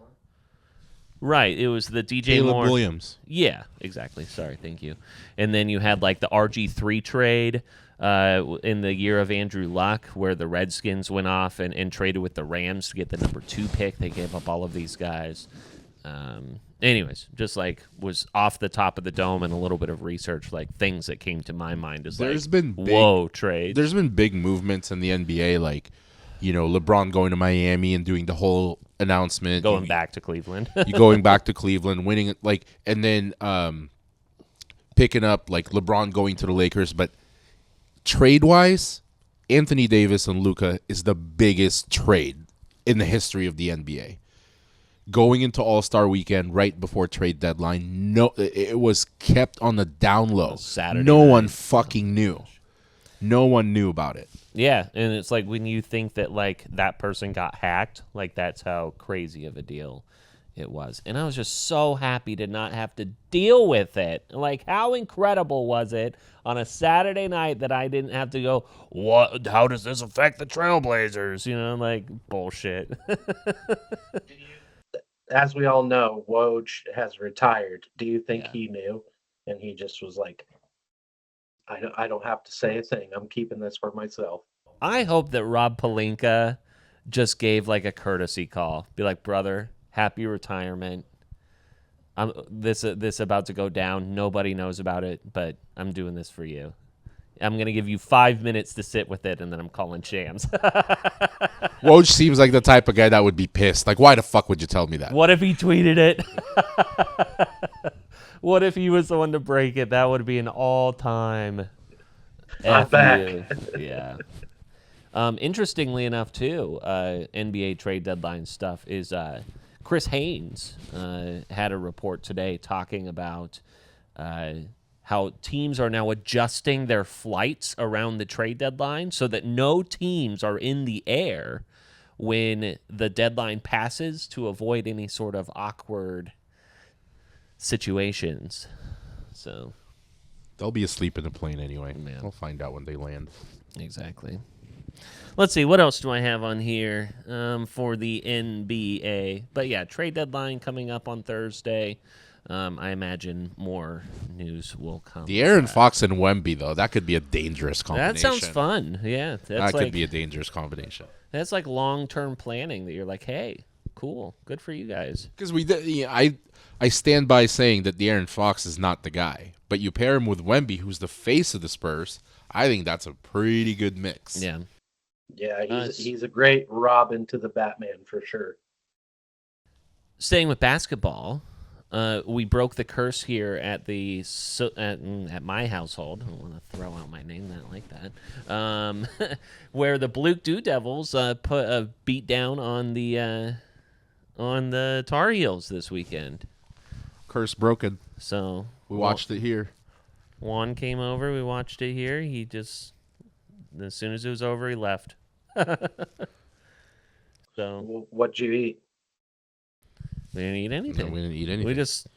right. It was the DJ Caleb Moore. Williams. Yeah, exactly. Sorry, thank you. And then you had like the RG3 trade in the year of Andrew Luck, where the Redskins went off and traded with the Rams to get the number 2 pick. They gave up all of these guys. Anyways, just like was off the top of the dome and a little bit of research, like things that came to my mind is There's like, been big, whoa, trade. There's been big movements in the NBA, like, LeBron going to Miami and doing the whole announcement. Going back to Cleveland. You going back to Cleveland, winning it, like, and then picking up like LeBron going to the Lakers. But trade-wise, Anthony Davis and Luka is the biggest trade in the history of the NBA. Going into All-Star Weekend right before trade deadline, no, it was kept on the down low. Saturday no night. one fucking knew. No one knew about it. Yeah, and it's like when you think that like that person got hacked, like that's how crazy of a deal it was. And I was just so happy to not have to deal with it. Like, how incredible was it on a Saturday night that I didn't have to go, what? How does this affect the Trailblazers? Like bullshit. As we all know, Woj has retired. Do you think he knew? And he just was like, I don't have to say a thing. I'm keeping this for myself. I hope that Rob Pelinka just gave like a courtesy call. Be like, brother, happy retirement. This about to go down. Nobody knows about it, but I'm doing this for you. I'm going to give you 5 minutes to sit with it, and then I'm calling Shams. Woj seems like the type of guy that would be pissed. Like, why the fuck would you tell me that? What if he tweeted it? What if he was the one to break it? That would be an all-time I'm F back. you. Yeah. Interestingly enough, too, NBA trade deadline stuff is Chris Haynes had a report today talking about how teams are now adjusting their flights around the trade deadline so that no teams are in the air when the deadline passes to avoid any sort of awkward situations. So They'll be asleep in the plane anyway. Yeah. We'll find out when they land. exactly. Let's see, what else do I have on here for the NBA? But yeah, trade deadline coming up on Thursday. I imagine more news will come. The Aaron Fox and Wemby, though, that could be a dangerous combination. That sounds fun. Yeah, That could be a dangerous combination. That's like long-term planning that you're like, hey, cool, good for you guys. Because I stand by saying that the Aaron Fox is not the guy. But you pair him with Wemby, who's the face of the Spurs, I think that's a pretty good mix. Yeah. Yeah, he's a great Robin to the Batman for sure. Staying with basketball, we broke the curse here at at my household. I don't want to throw out my name like that. Where the Blue Dew Devils put a beat down on the Tar Heels this weekend. Curse broken. So We watched it here. Juan came over. We watched it here. He just, as soon as it was over, he left. So What'd you eat? we didn't eat anything. No, we didn't eat anything. We just,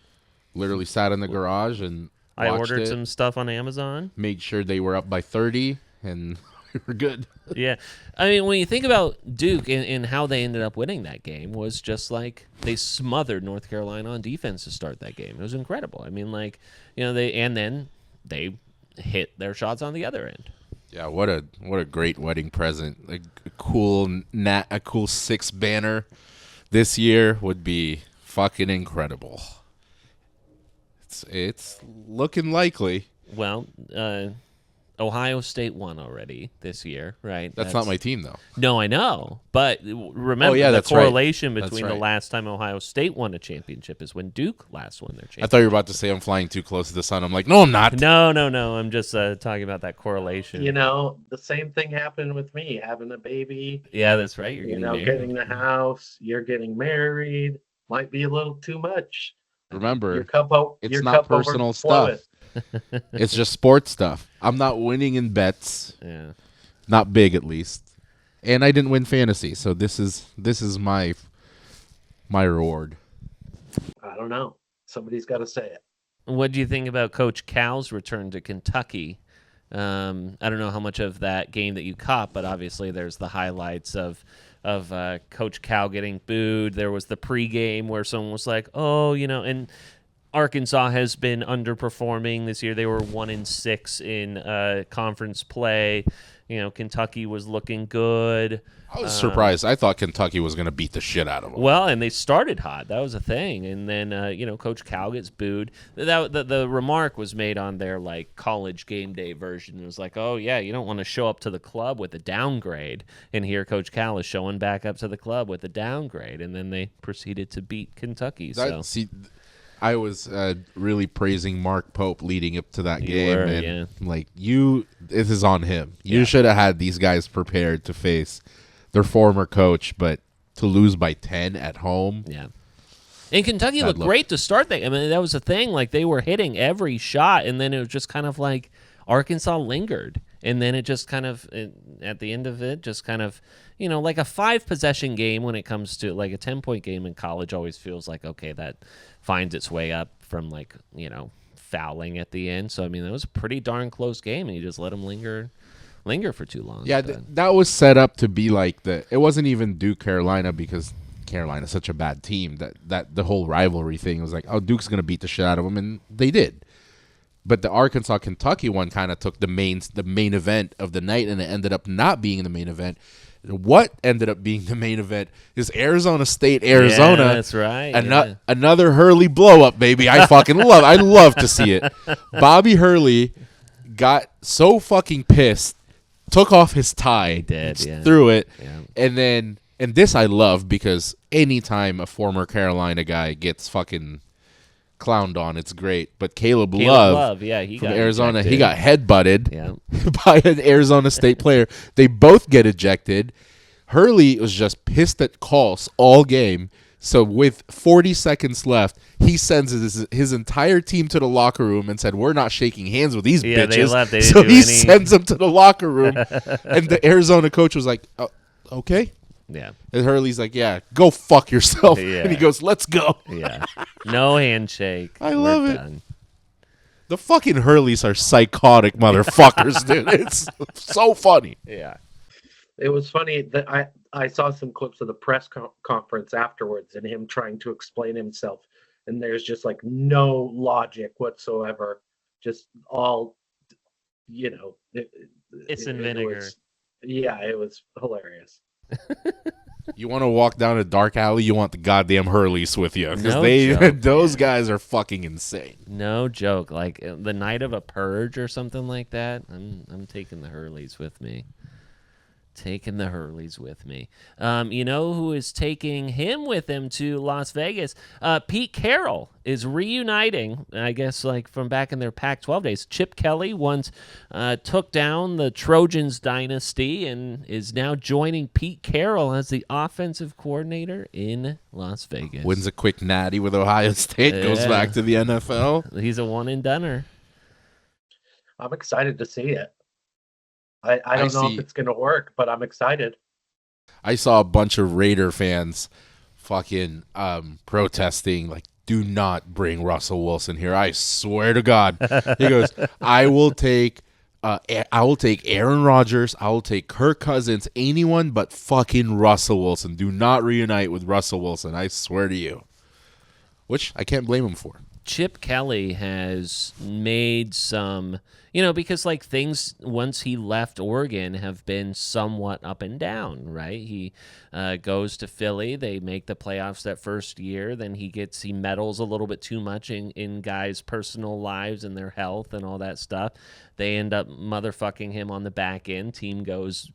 literally sat in the garage and I watched ordered it, some stuff on Amazon. made sure they were up by 30, and we were good. Yeah. I mean, when you think about Duke and how they ended up winning that game, was just like they smothered North Carolina on defense to start that game. It was incredible. I mean, like, then they hit their shots on the other end. Yeah, what a great wedding present. Like a cool 6 banner this year would be fucking incredible. It's looking likely. Well, Ohio State won already this year, right? That's not my team though. No, I know. But remember, yeah, the that's right. correlation That's between the right. last time Ohio State won a championship is when Duke last won their championship. I thought you were about to say I'm flying too close to the sun. I'm like, no, I'm not. No. I'm just talking about that correlation. The same thing happened with me, having a baby, Yeah, that's right. You're getting married. getting the house, you're getting married. Might be a little too much. Remember, Your it's not personal stuff. It's just sports stuff. I'm not winning in bets. Yeah. Not big, at least. And I didn't win fantasy, so this is my reward. I don't know. Somebody's got to say it. What do you think about Coach Cal's return to Kentucky? I don't know how much of that game that you caught, but obviously there's the highlights of Coach Cal getting booed. There was the pregame where someone was like, "Oh, and Arkansas has been underperforming this year. They were 1-6 in conference play. Kentucky was looking good." I was surprised. I thought Kentucky was going to beat the shit out of them. Well, and they started hot. That was a thing. And then, Coach Cal gets booed. The remark was made on their, college game day version. It was like, oh, yeah, you don't want to show up to the club with a downgrade. And here Coach Cal is showing back up to the club with a downgrade. And then they proceeded to beat Kentucky. I was really praising Mark Pope leading up to that game. were, and yeah. This is on him. You should have had these guys prepared to face their former coach, but to lose by 10 at home. Yeah. And Kentucky looked great to start that. I mean, that was the thing. Like, they were hitting every shot, and then it was just kind of like Arkansas lingered. And then it just kind of, at the end of it, just kind of, like a 5-possession game when it comes to, like, a 10-point game in college always feels like, okay, that finds its way up from, fouling at the end. So, I mean, it was a pretty darn close game, and you just let them linger for too long. Yeah, that was set up to be like it wasn't even Duke Carolina, because Carolina's such a bad team that the whole rivalry thing was like, oh, Duke's going to beat the shit out of them, and they did. But the Arkansas Kentucky one kind of took the main event of the night, and it ended up not being the main event. What ended up being the main event is Arizona State, Arizona. Yeah, that's right. Another Hurley blow up, baby. I love to see it. Bobby Hurley got so fucking pissed, took off his tie, threw it, and this I love, because anytime a former Carolina guy gets fucking clowned on, it's great. But Caleb Love, he from got Arizona, ejected. he got headbutted by an Arizona State player. They both get ejected. Hurley was just pissed at calls all game. So with 40 seconds left, he sends his entire team to the locker room and said, "We're not shaking hands with these bitches." They left. They so didn't he do any... sends them to the locker room, and the Arizona coach was like, "Oh, okay." Yeah. And Hurley's like, "Yeah, go fuck yourself." Yeah. And he goes, "Let's go." Yeah. No handshake. I love We're it. done. The fucking Hurleys are psychotic motherfuckers, dude. It's so funny. Yeah. It was funny that I saw some clips of the press conference afterwards, and him trying to explain himself. And there's just no logic whatsoever. Just all, It's in vinegar. It was hilarious. You want to walk down a dark alley, you want the goddamn Hurleys with you, because joke, those guys are fucking insane. No joke. Like the night of a purge or something like that, I'm taking the Hurleys with me Taking the Hurleys with me. You know who is taking him with him to Las Vegas? Pete Carroll is reuniting, I guess, like from back in their Pac-12 days. Chip Kelly once took down the Trojans dynasty and is now joining Pete Carroll as the offensive coordinator in Las Vegas. Wins a quick natty with Ohio State, goes back to the NFL. He's a one-and-doner. I'm excited to see it. I don't know if it's going to work, but I'm excited. I saw a bunch of Raider fans fucking protesting, like, do not bring Russell Wilson here. I swear to God. He goes, I will take Aaron Rodgers. I will take Kirk Cousins, anyone but fucking Russell Wilson. Do not reunite with Russell Wilson. I swear to you. Which I can't blame him for. Chip Kelly has made some, because like things once he left Oregon have been somewhat up and down, right? He goes to Philly. They make the playoffs that first year. Then he meddles a little bit too much in guys' personal lives and their health and all that stuff. They end up motherfucking him on the back end. Team goes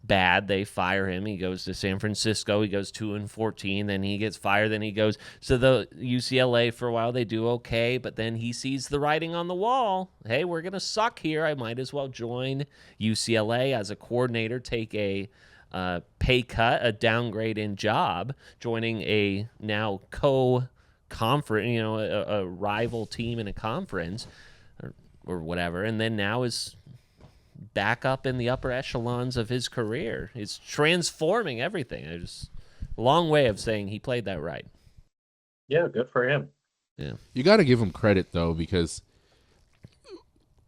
bad. They fire him. He goes to San Francisco. He goes 2-14. Then he gets fired. Then he goes to the UCLA for a while. They do okay, but then he sees the writing on the wall. Hey, we're gonna suck here. I might as well join UCLA as a coordinator. Take a pay cut, a downgrade in job, joining a now co-conference, a rival team in a conference or whatever, and then now is back up in the upper echelons of his career. It's transforming everything. It's a long way of saying he played that right. Yeah, good for him. Yeah. You got to give him credit, though, because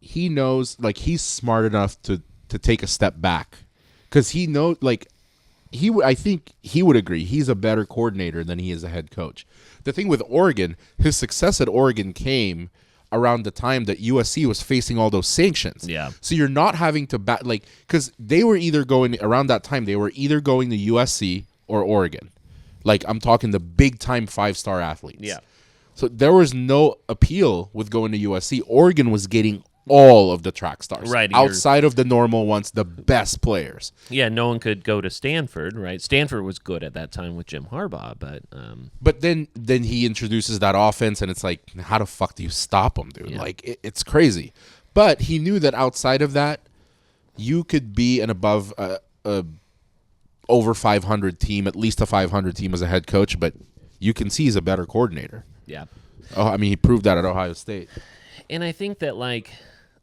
he knows, like, he's smart enough to take a step back. Because he knows, like, I think he would agree he's a better coordinator than he is a head coach. The thing with Oregon, his success at Oregon came around the time that USC was facing all those sanctions. Yeah. So you're not having to because they were either going around that time, they were either going to USC or Oregon. Like, I'm talking the big time 5-star athletes. Yeah. So there was no appeal with going to USC. Oregon was getting all of the track stars. Right. Outside of the normal ones, the best players. Yeah, no one could go to Stanford, right? Stanford was good at that time with Jim Harbaugh, but But then he introduces that offense, and it's like, how the fuck do you stop him, dude? Yeah. Like, it's crazy. But he knew that outside of that, you could be an above over 500 team, at least a 500 team as a head coach, but you can see he's a better coordinator. yeah. Oh, I mean, he proved that at Ohio State. And I think that, like,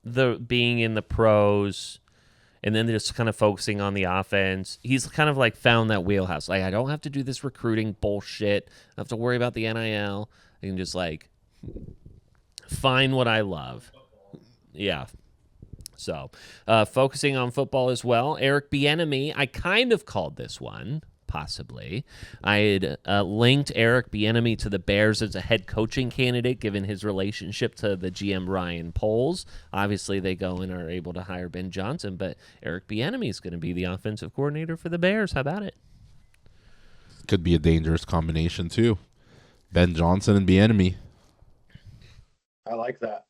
the being in the pros and then just kind of focusing on the offense, he's kind of like found that wheelhouse. Like, I don't have to do this recruiting bullshit. I don't have to worry about the NIL. I can just, like, find what I love. Yeah. So, focusing on football as well. Eric Bienemy, I kind of called this one, possibly. I had linked Eric Bienemy to the Bears as a head coaching candidate, given his relationship to the GM Ryan Poles. Obviously, they go and are able to hire Ben Johnson, but Eric Bienemy is going to be the offensive coordinator for the Bears. How about it? Could be a dangerous combination, too. Ben Johnson and Bienemy. I like that.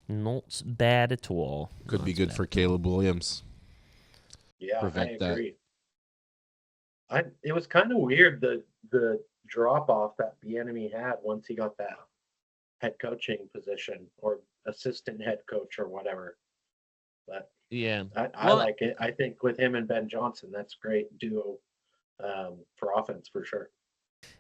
Not bad at all. Could Not be good bad. for Caleb Williams. Yeah, Prevent I that. agree. It was kind of weird the drop off that Bienemy had once he got that head coaching position or assistant head coach or whatever. But Yeah. I like it. I think with him and Ben Johnson, that's great duo for offense for sure.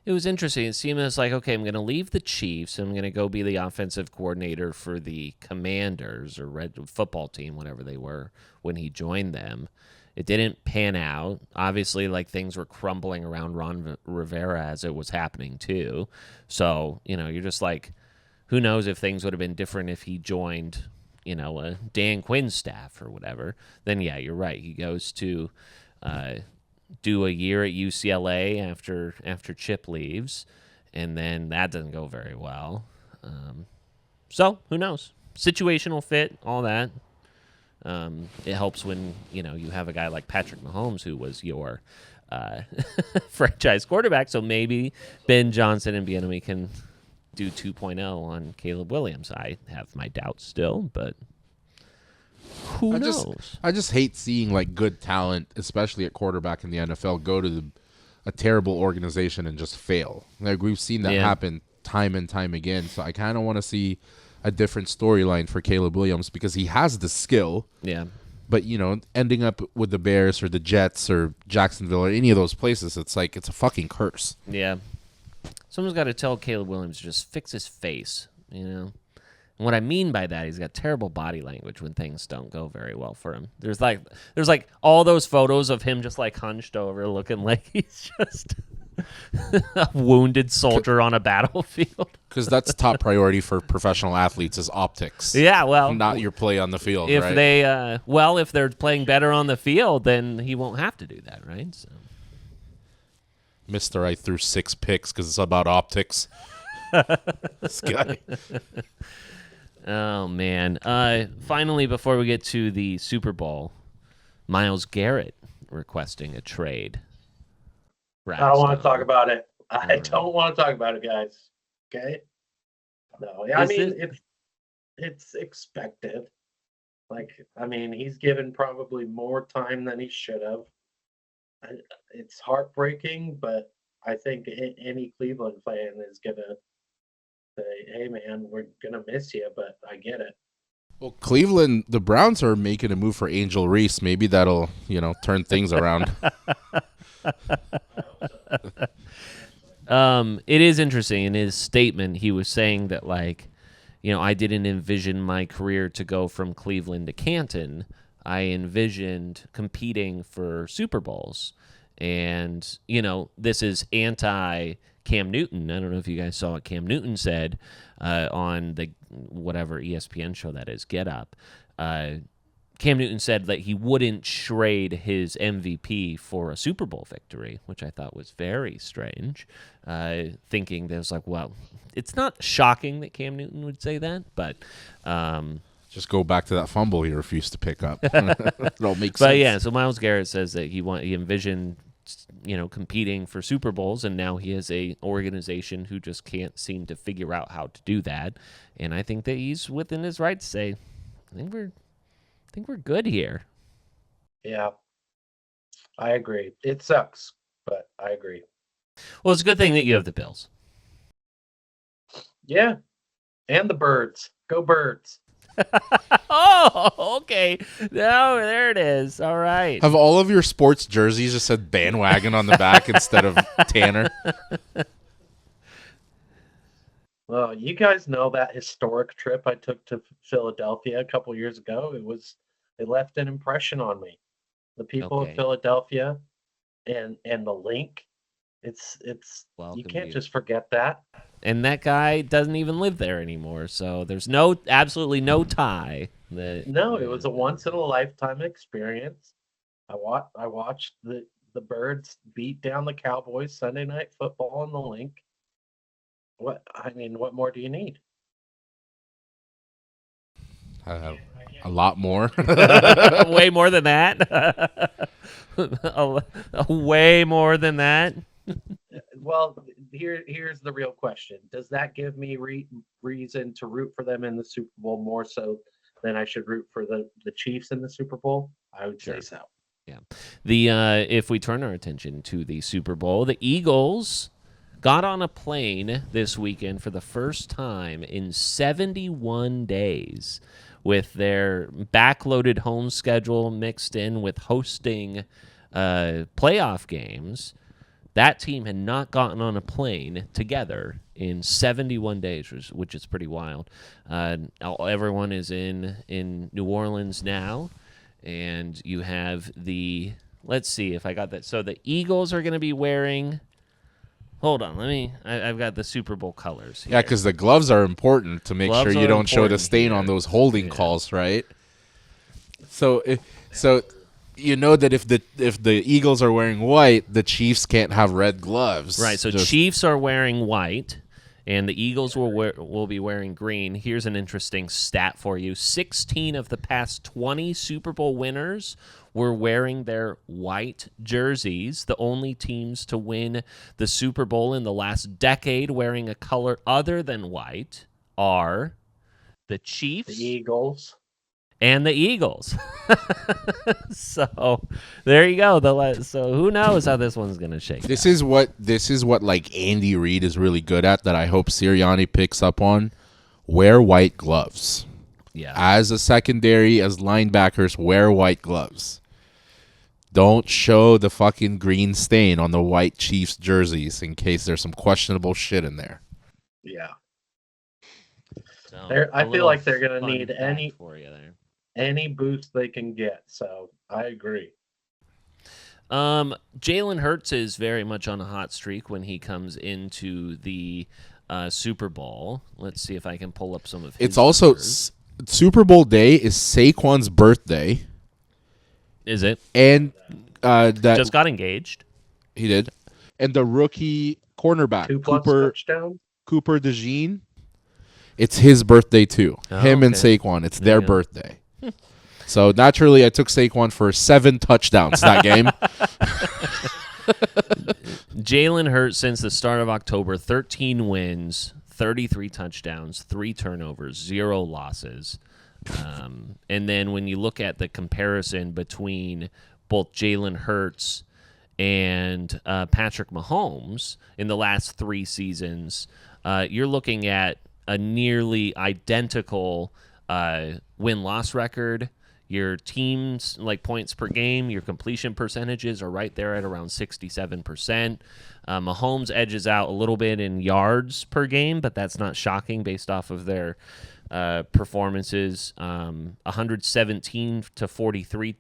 It was interesting. It seemed as like, okay, I'm going to leave the Chiefs and I'm going to go be the offensive coordinator for the Commanders or Red football team, whatever they were, when he joined them. It didn't pan out. Obviously, like, things were crumbling around Ron Rivera as it was happening too. So, you're just like, who knows if things would have been different if he joined, Dan Quinn's staff or whatever. Then, yeah, you're right. He goes to do a year at UCLA after Chip leaves, and then that doesn't go very well. So who knows? Situational fit, all that. It helps when you have a guy like Patrick Mahomes, who was your franchise quarterback. So maybe Ben Johnson and Bienemy can do 2.0 on Caleb Williams. I have my doubts still, but Who knows? I just hate seeing like good talent, especially at quarterback in the NFL, go to a terrible organization and just fail. Like we've seen that happen time and time again. So I kind of want to see a different storyline for Caleb Williams because he has the skill. Yeah. But, ending up with the Bears or the Jets or Jacksonville or any of those places, it's like it's a fucking curse. Yeah. Someone's got to tell Caleb Williams to just fix his face, And what I mean by that, he's got terrible body language when things don't go very well for him. There's like all those photos of him just like hunched over looking like he's just a wounded soldier on a battlefield. Because that's top priority for professional athletes is optics. Yeah, well, not your play on the field. If right? they, if they're playing better on the field, then he won't have to do that, right? So. Mister, I threw 6 picks because it's about optics. This guy. Oh man! Finally, before we get to the Super Bowl, Myles Garrett requesting a trade. I don't want to talk about it. I don't want to talk about it, guys. Okay? No, I mean, it's expected. He's given probably more time than he should have. It's heartbreaking, but I think any Cleveland fan is going to say, hey, man, we're going to miss you, but I get it. Well, Cleveland, the Browns are making a move for Angel Reese. Maybe that'll, turn things around. It is interesting. In his statement, he was saying that, I didn't envision my career to go from Cleveland to Canton. I envisioned competing for Super Bowls. And, this is anti-Cam Newton. I don't know if you guys saw what Cam Newton said on the whatever ESPN show that is, Get Up. Cam Newton said that he wouldn't trade his MVP for a Super Bowl victory, which I thought was very strange. Thinking that was it's not shocking that Cam Newton would say that, but just go back to that fumble he refused to pick up. It all makes sense. But yeah, so Myles Garrett says that he envisioned, competing for Super Bowls, and now he has a organization who just can't seem to figure out how to do that. And I think that he's within his right to say, I think we're good here. Yeah, I agree. It sucks, but I agree. Well, it's a good thing that you have the Bills. Yeah, and the Birds. Go Birds. Oh, okay. No, there it is. All right. Have all of your sports jerseys just said bandwagon on the back instead of Tanner? Well, you guys know that historic trip I took to Philadelphia a couple years ago. It left an impression on me. The people of Philadelphia and the link. It's Welcome you can't just forget that. And that guy doesn't even live there anymore, so there's absolutely no tie. No, it was a once in a lifetime experience. I watched the Birds beat down the Cowboys Sunday Night Football on the link. What more do you need? A lot more. Way more than that. Way more than that. Well, here's the real question. Does that give me reason to root for them in the Super Bowl more so than I should root for the Chiefs in the Super Bowl? I would say so. Yeah. If we turn our attention to the Super Bowl, the Eagles got on a plane this weekend for the first time in 71 days with their backloaded home schedule mixed in with hosting playoff games. That team had not gotten on a plane together in 71 days, which is pretty wild. Everyone is in New Orleans now, and you have let's see if I got that. So the Eagles are going to be wearing, hold on, I've got the Super Bowl colors here. Yeah, because the gloves are important to make Gloves sure you are don't show the important stain here. on those holding calls, right? So you know that if the Eagles are wearing white, the Chiefs can't have red gloves. Right, so Chiefs are wearing white, and the Eagles will be wearing green. Here's an interesting stat for you. 16 of the past 20 Super Bowl winners were wearing their white jerseys. The only teams to win the Super Bowl in the last decade wearing a color other than white are the Chiefs, The Eagles. and the Eagles. So there you go. So who knows how this one's gonna shake. This is what like Andy Reid is really good at that I hope Sirianni picks up on. Wear white gloves. Yeah. As a secondary, as linebackers, wear white gloves. Don't show the fucking green stain on the white Chiefs jerseys in case there's some questionable shit in there. Yeah. So, I feel like they're gonna fun need fact for you there. any boost they can get. So I agree. Jalen Hurts is very much on a hot streak when he comes into the Super Bowl. Let's see if I can pull up some of his It's also numbers. Super Bowl day is Saquon's birthday, Is it? and that Just got engaged. he did, and the rookie cornerback 2+ touchdowns. Cooper DeJean. It's his birthday too. Oh, Him and okay. Saquon. It's There their you go. birthday. So naturally, I took Saquon for 7 touchdowns that game. Jalen Hurts since the start of October, 13 wins, 33 touchdowns, 3 turnovers, 0 losses. And then when you look at the comparison between both Jalen Hurts and Patrick Mahomes in the last 3 seasons, you're looking at a nearly identical win-loss record. Your team's like points per game, your completion percentages are right there at around 67%. Mahomes edges out a little bit in yards per game, but that's not shocking based off of their performances. 117 to 43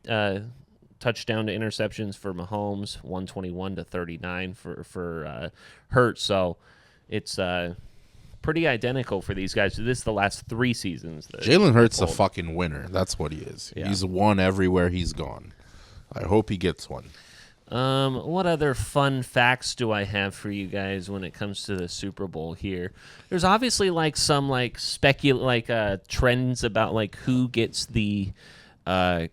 touchdown to interceptions for Mahomes, 121 to 39 for Hurts. So it's pretty identical for these guys. This is the last 3 seasons. Jalen Hurts a fucking winner. That's what he is. Yeah. He's won everywhere he's gone. I hope he gets one. What other fun facts do I have for you guys when it comes to the Super Bowl here? There's obviously like some like trends about like who gets the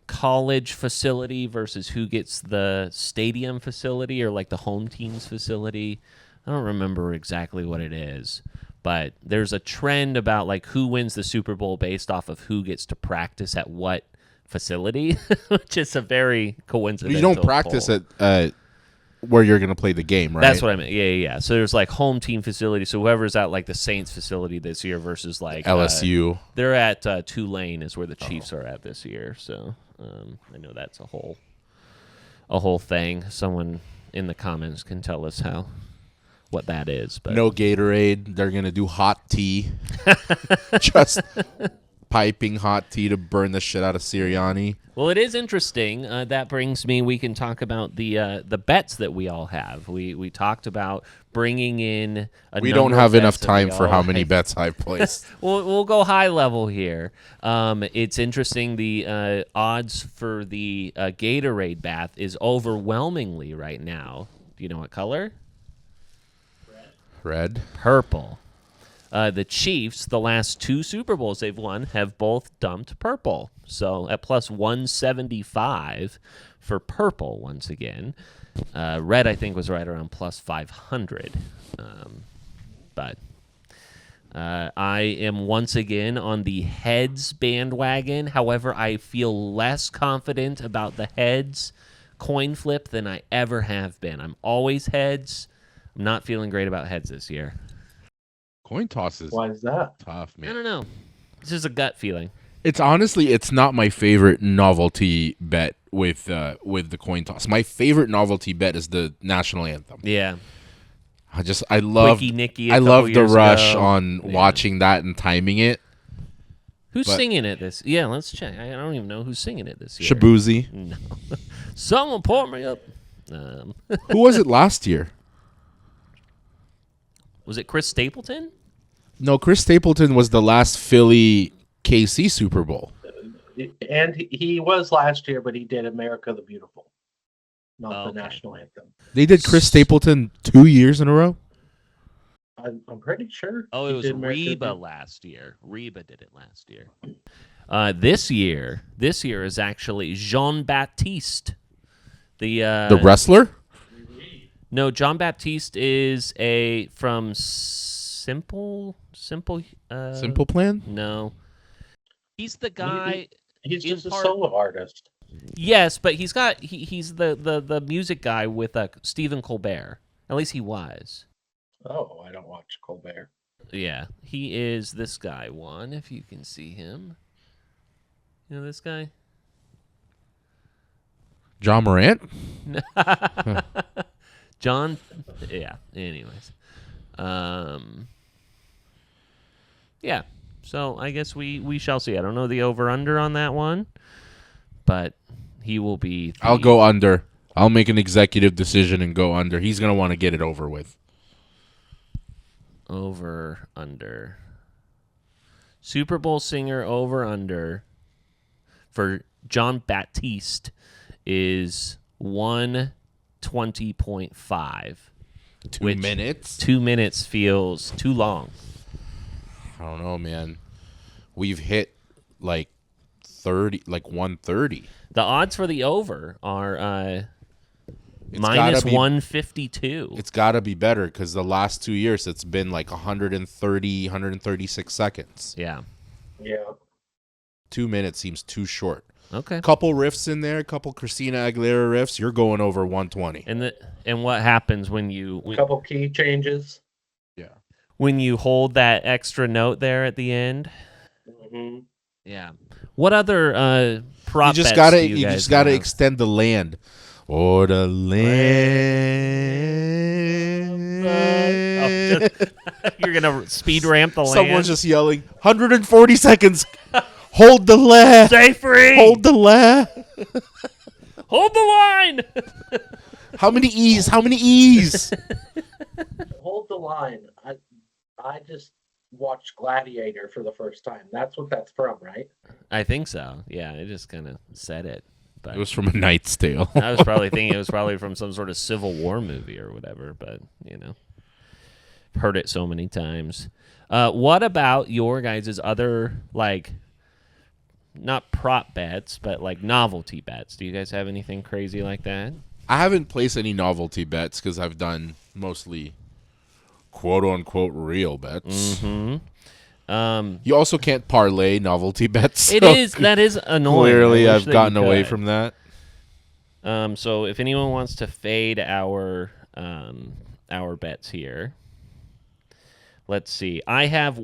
college facility versus who gets the stadium facility or like the home team's facility. I don't remember exactly what it is. But there's a trend about like who wins the Super Bowl based off of who gets to practice at what facility, which is a very coincidental. You don't practice poll. at where you're going to play the game, right? That's what I meant. Yeah. So there's like home team facility. So whoever's at like the Saints facility this year versus like LSU. they're at Tulane is where the Chiefs are at this year. So I know that's a whole thing. Someone in the comments can tell us what that is. But No Gatorade. They're going to do hot tea. Just piping hot tea to burn the shit out of Sirianni. Well, it is interesting. That brings me. We can talk about the bets that we all have. We talked about bringing in. We don't have enough time for how many bets. bets I've placed. We'll go high level here. It's interesting. The odds for the Gatorade bath is overwhelmingly right now. Do you know what color? Red. Purple. The Chiefs, the last 2 Super Bowls they've won, have both dumped purple. So at plus 175 for purple once again. Red, I think, was right around plus 500. But I am once again on the heads bandwagon. However, I feel less confident about the heads coin flip than I ever have been. I'm always heads. I'm not feeling great about heads this year. Coin toss is Why is that? tough, I man. don't know. It's just a gut feeling. It's honestly, it's not my favorite novelty bet with the coin toss. My favorite novelty bet is the national anthem. Yeah. I love Quickie Nicky I love the rush ago. on Yeah. watching that and timing it. Who's But- singing it this? Yeah, let's check. I don't even know who's singing it this year. Shaboozy. No. Someone pour me up. Who was it last year? Was it Chris Stapleton? No, Chris Stapleton was the last Philly KC Super Bowl. And he was last year, but he did America the Beautiful, not Oh, the okay. national anthem. They did Chris Stapleton 2 years in a row. I'm pretty sure. Oh, it he was did America the Reba Beautiful. last year. Reba did it last year. This year is actually Jean Baptiste. The wrestler? No, John Baptiste is from Simple. Simple Plan? No, he's the guy. He's in just a part- solo artist. Yes, but he's the music guy with Stephen Colbert. At least he was. Oh, I don't watch Colbert. Yeah, he is this guy. One, if you can see him. You know this guy? John Morant? John. Yeah. Anyways, yeah. So I guess we shall see. I don't know the over under on that one, but he will be. I'll go under. I'll make an executive decision and go under. He's gonna want to get it over with. Over under. Super Bowl singer over under for John Baptiste is 120.5. 2 which minutes? 2 minutes feels too long. I don't know, man. We've hit like 130. The odds for the over are It's minus gotta be- 152. It's got to be better because the last 2 years it's been like 130, 136 seconds. Yeah. Yeah. 2 minutes seems too short. Okay. Couple riffs in there, couple Christina Aguilera riffs, you're going over 120. And what happens when you A couple key changes. Yeah. when you hold that extra note there at the end? hmm Yeah. What other prop You just bets gotta do you guys just gotta have? extend the land. Or the land. You're gonna speed ramp the land. Someone's just yelling, 140 seconds. Hold the land. Stay free. Hold the land. Hold the line. How many E's? How many E's? Hold the line. I just watched Gladiator for the first time. That's what that's from, right? I think so. Yeah, I just kind of said it. But It was from A Knight's Tale. I was probably thinking it was probably from some sort of Civil War movie or whatever, but, you know, heard it so many times. What about your guys' other, like, not prop bets, but, like, novelty bets? Do you guys have anything crazy like that? I haven't placed any novelty bets because I've done mostly quote-unquote real bets. Mm-hmm. You also can't parlay novelty bets. It so is. That is annoying. Clearly, I wish I've that gotten you away could. from that. So if anyone wants to fade our bets here, let's see. I have.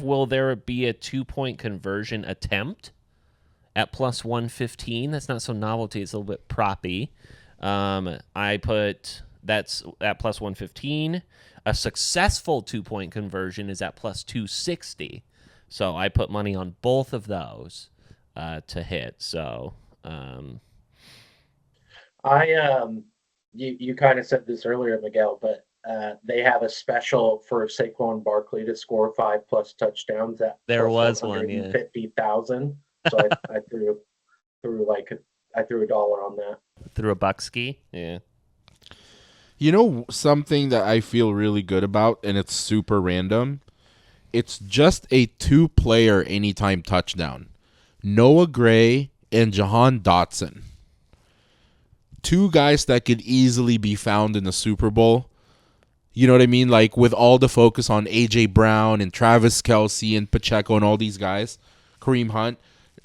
Will there be a 2-point conversion attempt at plus 115? That's not so novelty. It's a little bit proppy. I put that's at plus 115. A successful 2-point conversion is at plus 260. So I put money on both of those to hit. So. You kind of said this earlier, Miguel, but they have a special for Saquon Barkley to score 5+ touchdowns at There plus was one, yeah. 150,000. So I threw $1 on that. Through a buckski? Yeah. You know something that I feel really good about, and it's super random? It's just a 2-player anytime touchdown. Noah Gray and Jahan Dotson. 2 guys that could easily be found in the Super Bowl. You know what I mean? Like with all the focus on A.J. Brown and Travis Kelce and Pacheco and all these guys, Kareem Hunt.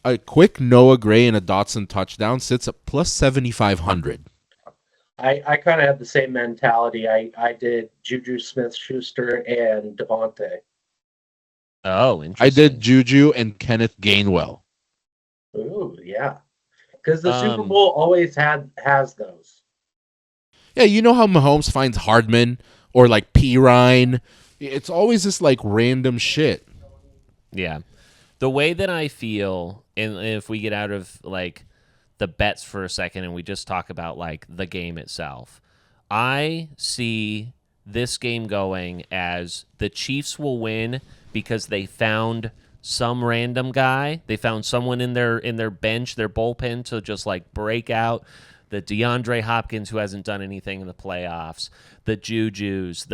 A quick Noah Gray and a Dotson touchdown sits at plus 7,500. I kind of have the same mentality. I did Juju Smith-Schuster and Devontae. Oh, interesting. I did Juju and Kenneth Gainwell. Ooh, yeah. Because the Super Bowl always has those. Yeah, you know how Mahomes finds Hardman or like Pirine? It's always this like random shit. Yeah. The way that I feel, and if we get out of like the bets for a second and we just talk about like the game itself, I see this game going as the Chiefs will win because they found some random guy. They found someone in their bench, their bullpen to just like break out. The DeAndre Hopkins, who hasn't done anything in the playoffs, the Jujus,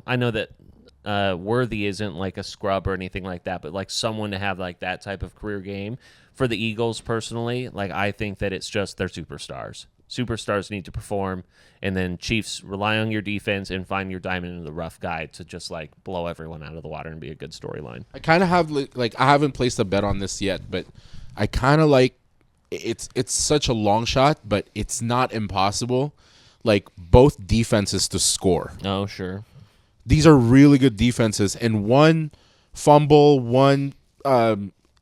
I know that Worthy isn't like a scrub or anything like that, but like someone to have like that type of career game for the Eagles personally, like I think that it's just they're superstars. Superstars need to perform, and then Chiefs rely on your defense and find your diamond in the rough guy to just like blow everyone out of the water and be a good storyline. I kind of have like I haven't placed a bet on this yet, but I kind of like it's such a long shot, but it's not impossible. Like both defenses to score. Oh, sure. These are really good defenses, and one fumble, one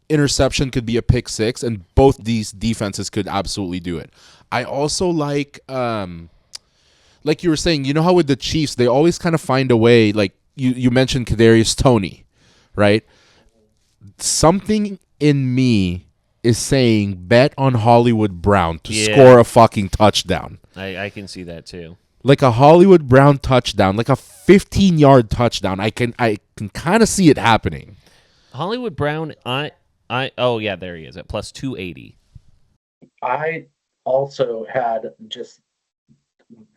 interception could be a pick six, and both these defenses could absolutely do it. I also like you were saying, you know how with the Chiefs, they always kind of find a way, like you mentioned Kadarius Toney, right? Something in me is saying bet on Hollywood Brown to score a fucking touchdown. I can see that too. Like a Hollywood Brown touchdown, like a 15-yard touchdown. I can kind of see it happening. Hollywood Brown, oh yeah, there he is at plus 280. I also had just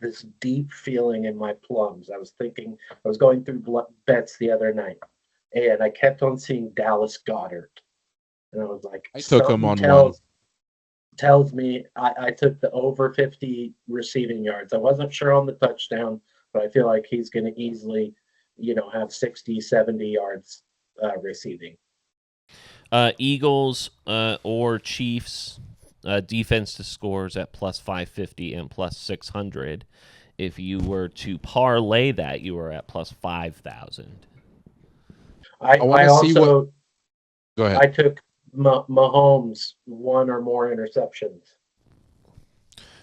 this deep feeling in my plums. I was going through bets the other night, and I kept on seeing Dallas Goedert. And I was like, I took him on one. Tells me I took the over 50 receiving yards. I wasn't sure on the touchdown, but I feel like he's going to easily, have 60, 70 yards receiving. Eagles or Chiefs defense to scores at plus 550 and plus 600. If you were to parlay that, you were at plus 5,000. I also Go ahead. I took Mahomes one or more interceptions.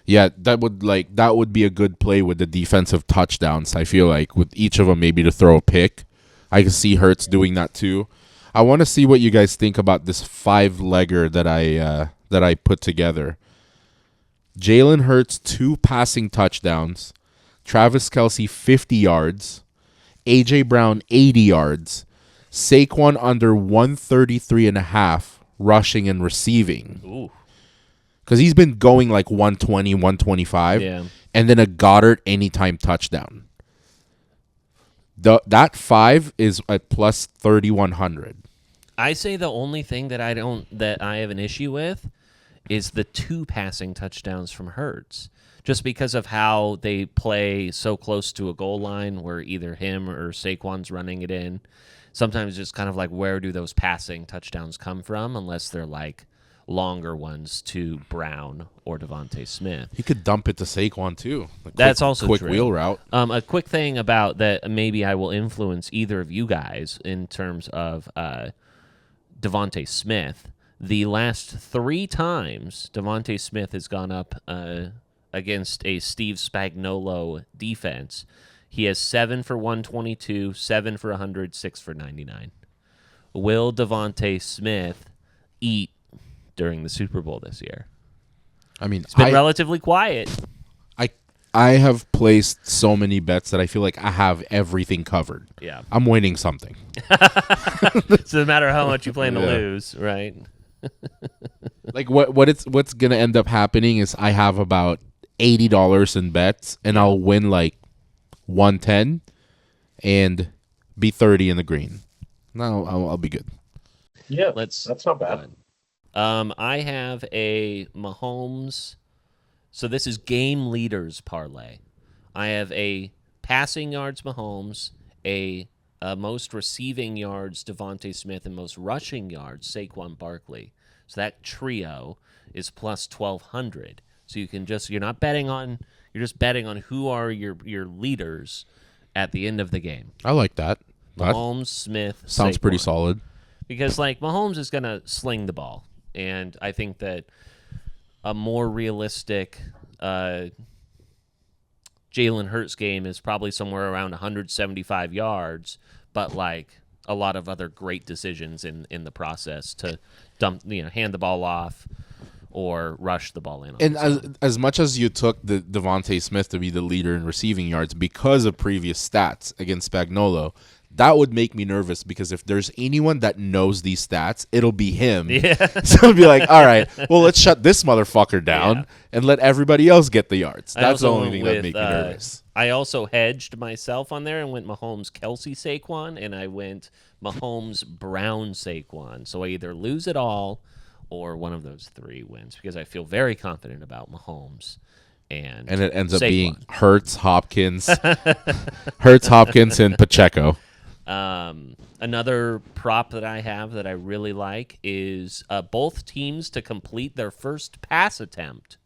Yeah, that would be a good play with the defensive touchdowns. I feel like with each of them maybe to throw a pick. I can see Hurts doing that too. I want to see what you guys think about this 5-legger that I put together. Jalen Hurts 2 passing touchdowns, Travis Kelce 50 yards, AJ Brown 80 yards, Saquon under 133.5 rushing and receiving. Ooh. Because he's been going like 120, 125. Yeah. And then a Goddard anytime touchdown. That 5 is at plus 3,100. I say the only thing that I have an issue with is the 2 passing touchdowns from Hurts. Just because of how they play so close to a goal line where either him or Saquon's running it in. Sometimes it's just kind of like, where do those passing touchdowns come from, unless they're like longer ones to Brown or Devontae Smith. He could dump it to Saquon too. That's also quick true. Wheel route. A quick thing about that, maybe I will influence either of you guys in terms of Devontae Smith. The last 3 times Devontae Smith has gone up against a Steve Spagnuolo defense, he has 7 for 122, 7 for 100, 6 for 99. Will Devontae Smith eat during the Super Bowl this year? I mean, it's been relatively quiet. I have placed so many bets that I feel like I have everything covered. Yeah. I'm winning something. It's no matter how much you plan to lose, right? Like what's gonna end up happening is I have about $80 in bets, and I'll win like 110 and be 30 in the green. No, I'll be good. Yeah, that's not bad. I have a Mahomes. So this is game leaders parlay. I have a passing yards Mahomes, a most receiving yards Devontae Smith, and most rushing yards Saquon Barkley. So that trio is plus 1,200. So you're just betting on who are your leaders at the end of the game. I like that. Mahomes, Smith, sounds Saquon. pretty solid. Because like Mahomes is going to sling the ball, and I think that a more realistic Jalen Hurts game is probably somewhere around 175 yards, but like a lot of other great decisions in the process to hand the ball off or rush the ball in. And as much as you took the Devontae Smith to be the leader in receiving yards because of previous stats against Spagnuolo, that would make me nervous, because if there's anyone that knows these stats, it'll be him. Yeah. So I'd be like, all right, well, let's shut this motherfucker down and let everybody else get the yards. That's the only thing that would make me nervous. I also hedged myself on there and went Mahomes, Kelce, Saquon, and I went Mahomes, Brown, Saquon. So I either lose it all or one of those 3 wins, because I feel very confident about Mahomes. And it ends up Saquon. being Hurts, Hopkins, and Pacheco. Another prop that I have that I really like is both teams to complete their first pass attempt.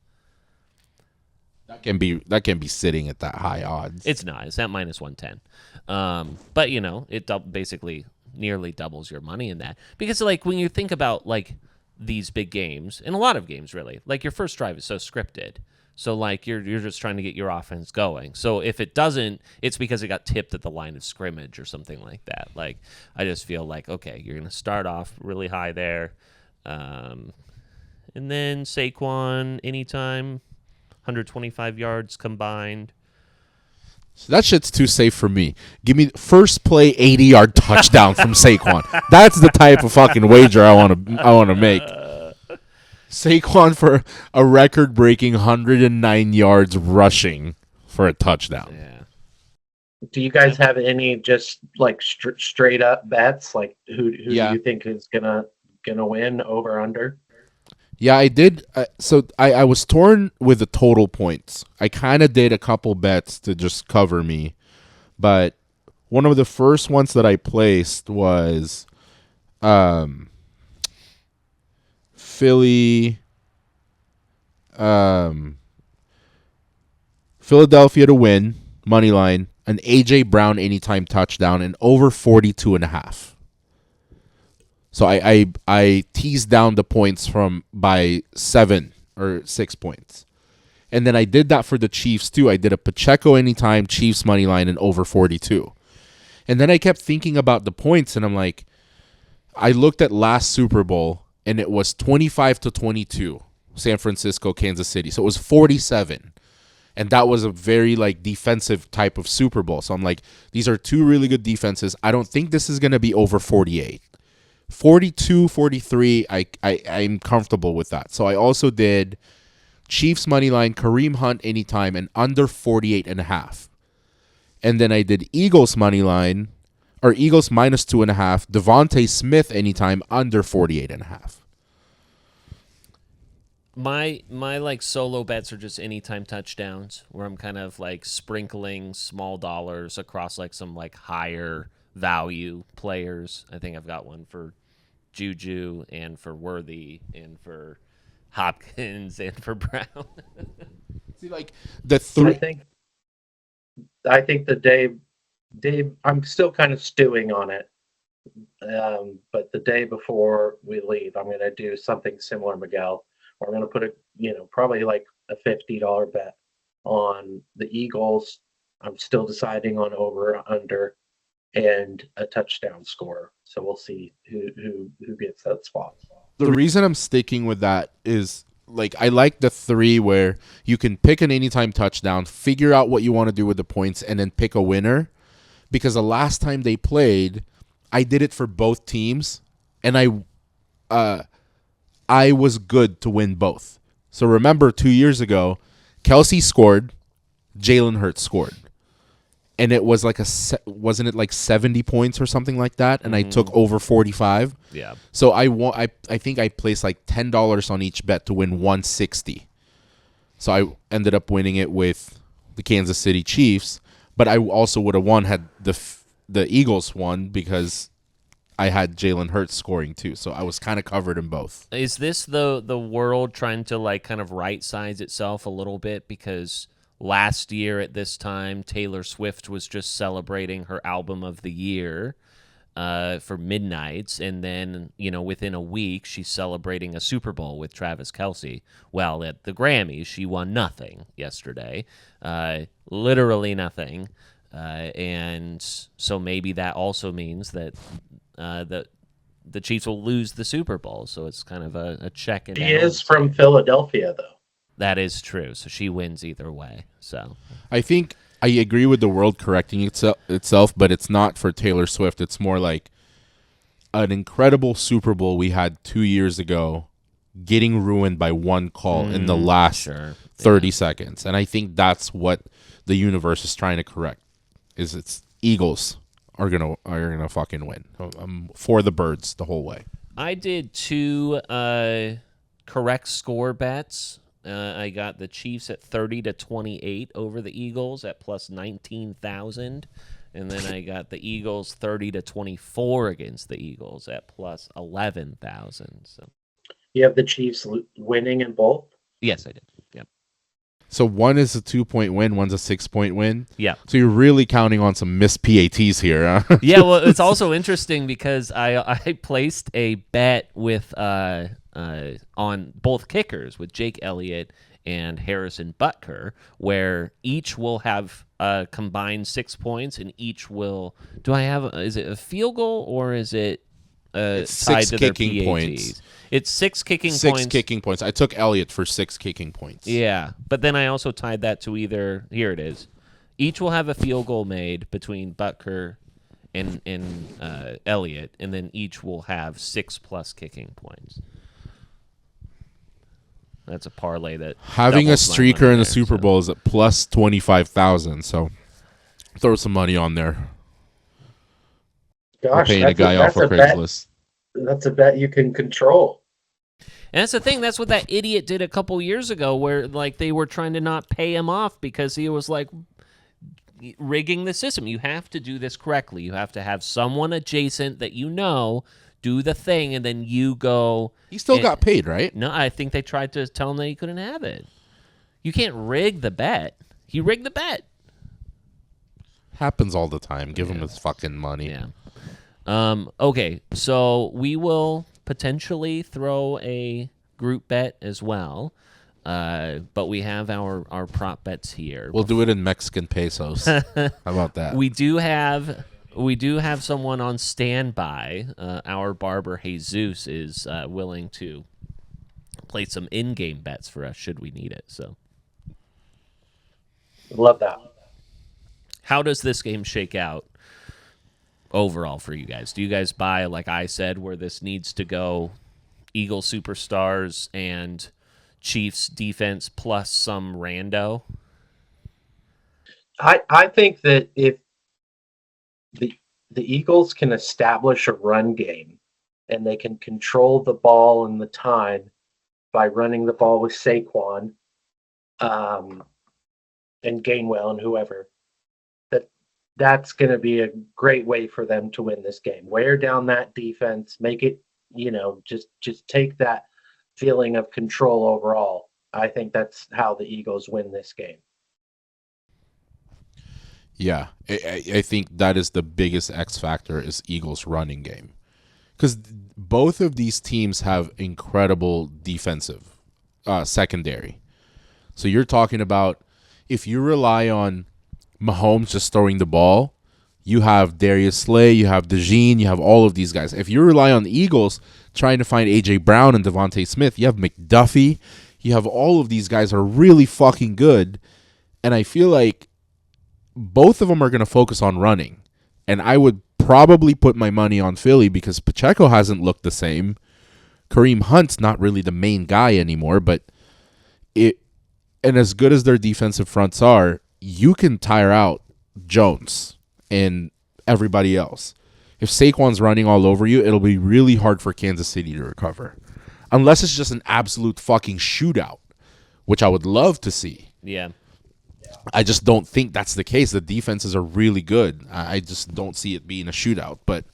That can be sitting at that high odds. It's not. It's at minus 110. But it basically nearly doubles your money in that, because like when you think about like these big games, and a lot of games really, like your first drive is so scripted. So like you're just trying to get your offense going. So if it doesn't, it's because it got tipped at the line of scrimmage or something like that. Like I just feel like, okay, you're gonna start off really high there, and then Saquon anytime, 125 yards combined. So that shit's too safe for me. Give me first play 80-yard touchdown from Saquon. That's the type of fucking wager I want to make. Saquon for a record-breaking 109 yards rushing for a touchdown. Yeah. Do you guys have any just like straight up bets? Like who do you think is gonna win, over under? Yeah, I did. So I was torn with the total points. I kind of did a couple bets to just cover me. But one of the first ones that I placed was Philadelphia to win, money line, an A.J. Brown anytime touchdown, and over 42.5. So I teased down the points by 7 or 6 points. And then I did that for the Chiefs too. I did a Pacheco anytime, Chiefs money line, and over 42. And then I kept thinking about the points, and I'm like, I looked at last Super Bowl, and it was 25-22, San Francisco, Kansas City. So it was 47. And that was a very like defensive type of Super Bowl. So I'm like, these are two really good defenses. I don't think this is going to be over 48. 42, 43, I'm comfortable with that. So I also did Chiefs money line, Kareem Hunt anytime, and under 48.5. And then I did Eagles money line, or Eagles minus 2.5, Devontae Smith anytime, under 48.5. My like solo bets are just anytime touchdowns, where I'm kind of like sprinkling small dollars across like some like higher value players. I think I've got one for Juju and for Worthy and for Hopkins and for Brown. See, like the three. I think the Dave, I'm still kind of stewing on it. But the day before we leave, I'm going to do something similar, Miguel. We're going to put probably like a $50 bet on the Eagles. I'm still deciding on over or under, and a touchdown score. So we'll see who gets that spot. The reason I'm sticking with that is like I like the 3 where you can pick an anytime touchdown, figure out what you want to do with the points, and then pick a winner. Because the last time they played, I did it for both teams, and I was good to win both. So remember 2 years ago, Kelsey scored, Jalen Hurts scored. And it was like wasn't it like 70 points or something like that? And I took over 45. Yeah. So I think I placed like $10 on each bet to win 160. So I ended up winning it with the Kansas City Chiefs, but I also would have won had the Eagles won because I had Jalen Hurts scoring too. So I was kind of covered in both. Is this the world trying to like kind of right size itself a little bit, because last year at this time, Taylor Swift was just celebrating her album of the year for Midnights, and then within a week she's celebrating a Super Bowl with Travis Kelce. Well, at the Grammys, she won nothing yesterday, literally nothing, and so maybe that also means that the Chiefs will lose the Super Bowl. So it's kind of a check. She is from Philadelphia, though. That is true. So she wins either way. So I think I agree with the world correcting itself, but it's not for Taylor Swift. It's more like an incredible Super Bowl we had 2 years ago getting ruined by one call in the last 30 seconds. And I think that's what the universe is trying to correct. Is it's Eagles are gonna fucking win. I'm for the birds the whole way. I did 2 correct score bets. I got the Chiefs at 30-28 over the Eagles at plus 19,000, And then I got the Eagles 30-24 against the Eagles at plus 11,000. So You have the Chiefs winning in both? yes, I did. Yep. So one is a 2-point win, one's a 6-point win. Yeah. So you're really counting on some missed PATs here, huh? Yeah, well, it's also interesting because I placed a bet with on both kickers with Jake Elliott and Harrison Butker, where each will have combined 6 points, and each will. Do I have? Is it a field goal or is it It's tied 6 to their kicking PATs? points. It's 6 kicking points. 6 kicking points. I took Elliott for 6 kicking points. Yeah, but then I also tied that to either. Here it is. Each will have a field goal made between Butker and Elliott, and then each will have 6+ kicking points. That's a parlay that Having a doubles my streaker money in the there, Super so. Bowl is at plus 25,000. So throw some money on there. We're Gosh, paying a guy off of Craigslist. That's a bet you can control. And that's the thing. That's what that idiot did a couple years ago, where like they were trying to not pay him off because he was like rigging the system. You have to do this correctly. You have to have someone adjacent that you know do the thing, and then you go. He still and- got paid, right? No, I think they tried to tell him that he couldn't have it. You can't rig the bet. He rigged the bet. Happens all the time. Give him his fucking money. Yeah. Okay, so we will potentially throw a group bet as well, but we have our prop bets here. We'll do it in Mexican pesos. How about that? We do have someone on standby. Our barber Jesus is willing to play some in-game bets for us should we need it. So, Love that. how does this game shake out overall for you guys? Do you guys buy, like I said, where this needs to go Eagles superstars and Chiefs defense plus some rando? I think that if the Eagles can establish a run game and they can control the ball and the time by running the ball with Saquon and Gainwell and whoever, that's going to be a great way for them to win this game. Wear down that defense, make it, just take that feeling of control overall. I think that's how the Eagles win this game. Yeah, I think that is the biggest X factor is Eagles' running game. Because both of these teams have incredible defensive secondary. So you're talking about if you rely on Mahomes just throwing the ball, you have Darius Slay, you have DeJean, you have all of these guys. If you rely on the Eagles trying to find A.J. Brown and Devontae Smith, you have McDuffie, you have all of these guys are really fucking good. And I feel like both of them are going to focus on running. And I would probably put my money on Philly because Pacheco hasn't looked the same. Kareem Hunt's not really the main guy anymore, but and as good as their defensive fronts are, you can tire out Jones and everybody else. If Saquon's running all over you, it'll be really hard for Kansas City to recover. Unless it's just an absolute fucking shootout, which I would love to see. Yeah. I just don't think that's the case. The defenses are really good. I just don't see it being a shootout. But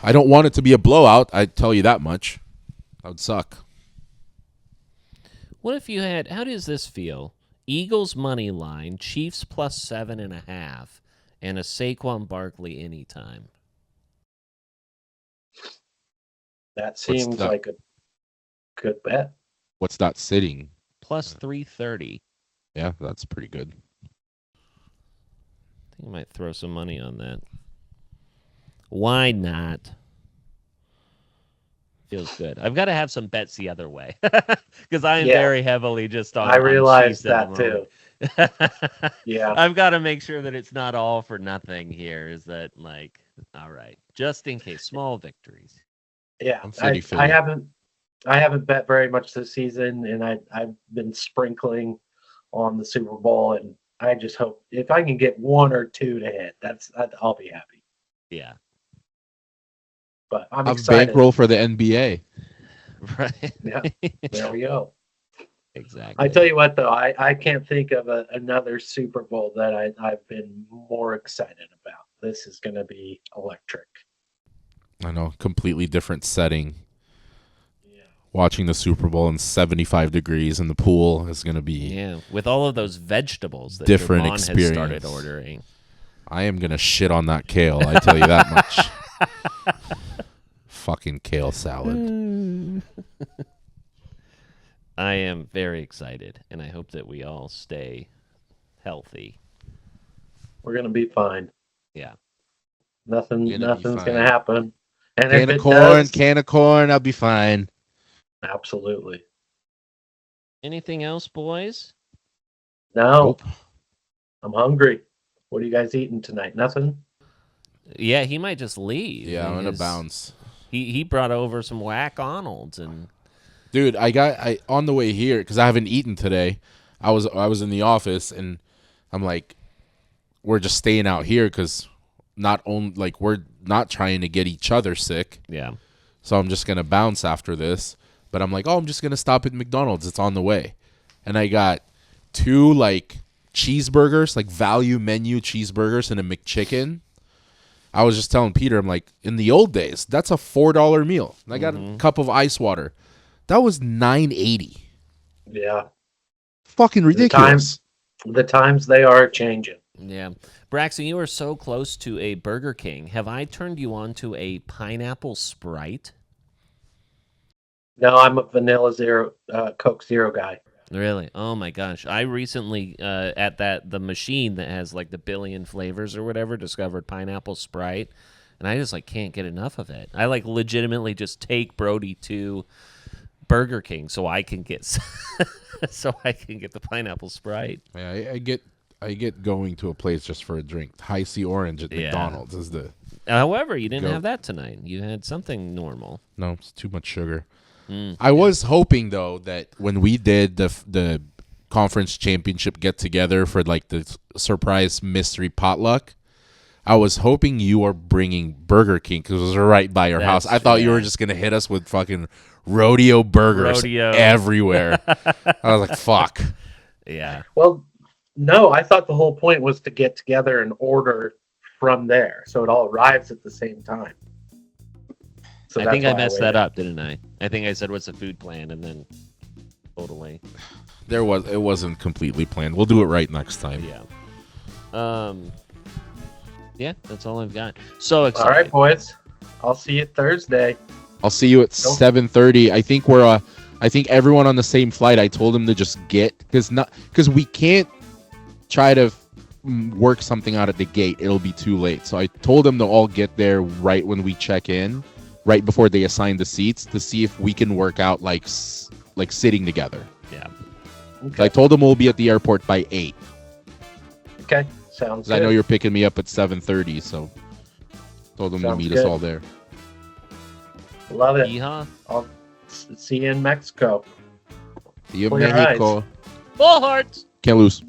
I don't want it to be a blowout. I tell you that much. That would suck. What if you had, how does this feel? Eagles money line, Chiefs plus 7.5, and a Saquon Barkley anytime. That seems that? like a good bet. What's that sitting? Plus 330. Yeah, that's pretty good. I think I might throw some money on that. Why not? Feels good. I've got to have some bets the other way because I am very heavily just on. I realized on that too. Yeah. I've got to make sure that it's not all for nothing here. Is that like, all right, just in case, small victories. Yeah. I'm Philly. I haven't bet very much this season, and I've been sprinkling on the Super Bowl, and I just hope if I can get 1 or 2 to hit, I'll be happy. Yeah. But I'm A excited. bankroll for the NBA. Right. Yeah. There we go. Exactly. I tell you what, though, I can't think of another Super Bowl that I've been more excited about. This is going to be electric. I know, completely different setting. Yeah. Watching the Super Bowl in 75 degrees in the pool is going to be Yeah, with all of those vegetables that different Javon experience. has started ordering. I am going to shit on that kale, I tell you that much. Fucking kale salad. I am very excited, and I hope that we all stay healthy. We're going to be fine. Yeah. Nothing's Gonna be going fine. to happen. And Can if of it corn, does, can of corn, I'll be fine. absolutely. Anything else, boys? No, Nope. I'm hungry. What are you guys eating tonight? Nothing? Yeah, he might just leave. Yeah, I'm going to His- bounce. He brought over some whack Arnold's and Dude, I on the way here, because I haven't eaten today, I was in the office, and I'm like, we're just staying out here because we're not trying to get each other sick. yeah. So I'm just going to bounce after this. But I'm like, I'm just going to stop at McDonald's. It's on the way. And I got 2, cheeseburgers, value menu cheeseburgers and a McChicken. I was just telling Peter, I'm like, in the old days, that's a $4 meal. And I got a cup of ice water. That was $9.80. Yeah. Fucking ridiculous. The times they are changing. Yeah. Braxton, you are so close to a Burger King. Have I turned you on to a pineapple Sprite? No, I'm a vanilla zero, Coke Zero guy. Really? Oh my gosh. I recently at the machine that has the billion flavors or whatever discovered pineapple Sprite, and I just can't get enough of it. I legitimately just take Brody to Burger King so I can get the pineapple Sprite. Yeah, I get going to a place just for a drink. High C Orange at Yeah. McDonald's is the However, you didn't Go. have that tonight. You had something normal. no, it's too much sugar. I was hoping though that when we did the conference championship get together for the surprise mystery potluck, I was hoping you were bringing Burger King because it was right by your house. I thought you were just gonna hit us with fucking rodeo burgers everywhere. I was like, fuck. Yeah. Well, no, I thought the whole point was to get together and order from there, so it all arrives at the same time. So I that's think I why messed waited. that up, didn't I? I think I said what's the food plan and then totally. It wasn't completely planned. We'll do it right next time. Yeah. Yeah, that's all I've got. So excited. All right, boys. I'll see you Thursday. I'll see you at 7:30. I think I think everyone on the same flight. I told him to just get because we can't try to work something out at the gate. It'll be too late. So I told them to all get there right when we check in, right before they assign the seats, to see if we can work out sitting together. Yeah. So I told them we'll be at the airport by 8. Okay, sounds 'Cause I good. know you're picking me up at 7:30, so told them to Sounds meet good. us all there. Love it. Yeehaw. I'll see you in Mexico. See you in Clear Mexico. Full hearts. Can't lose.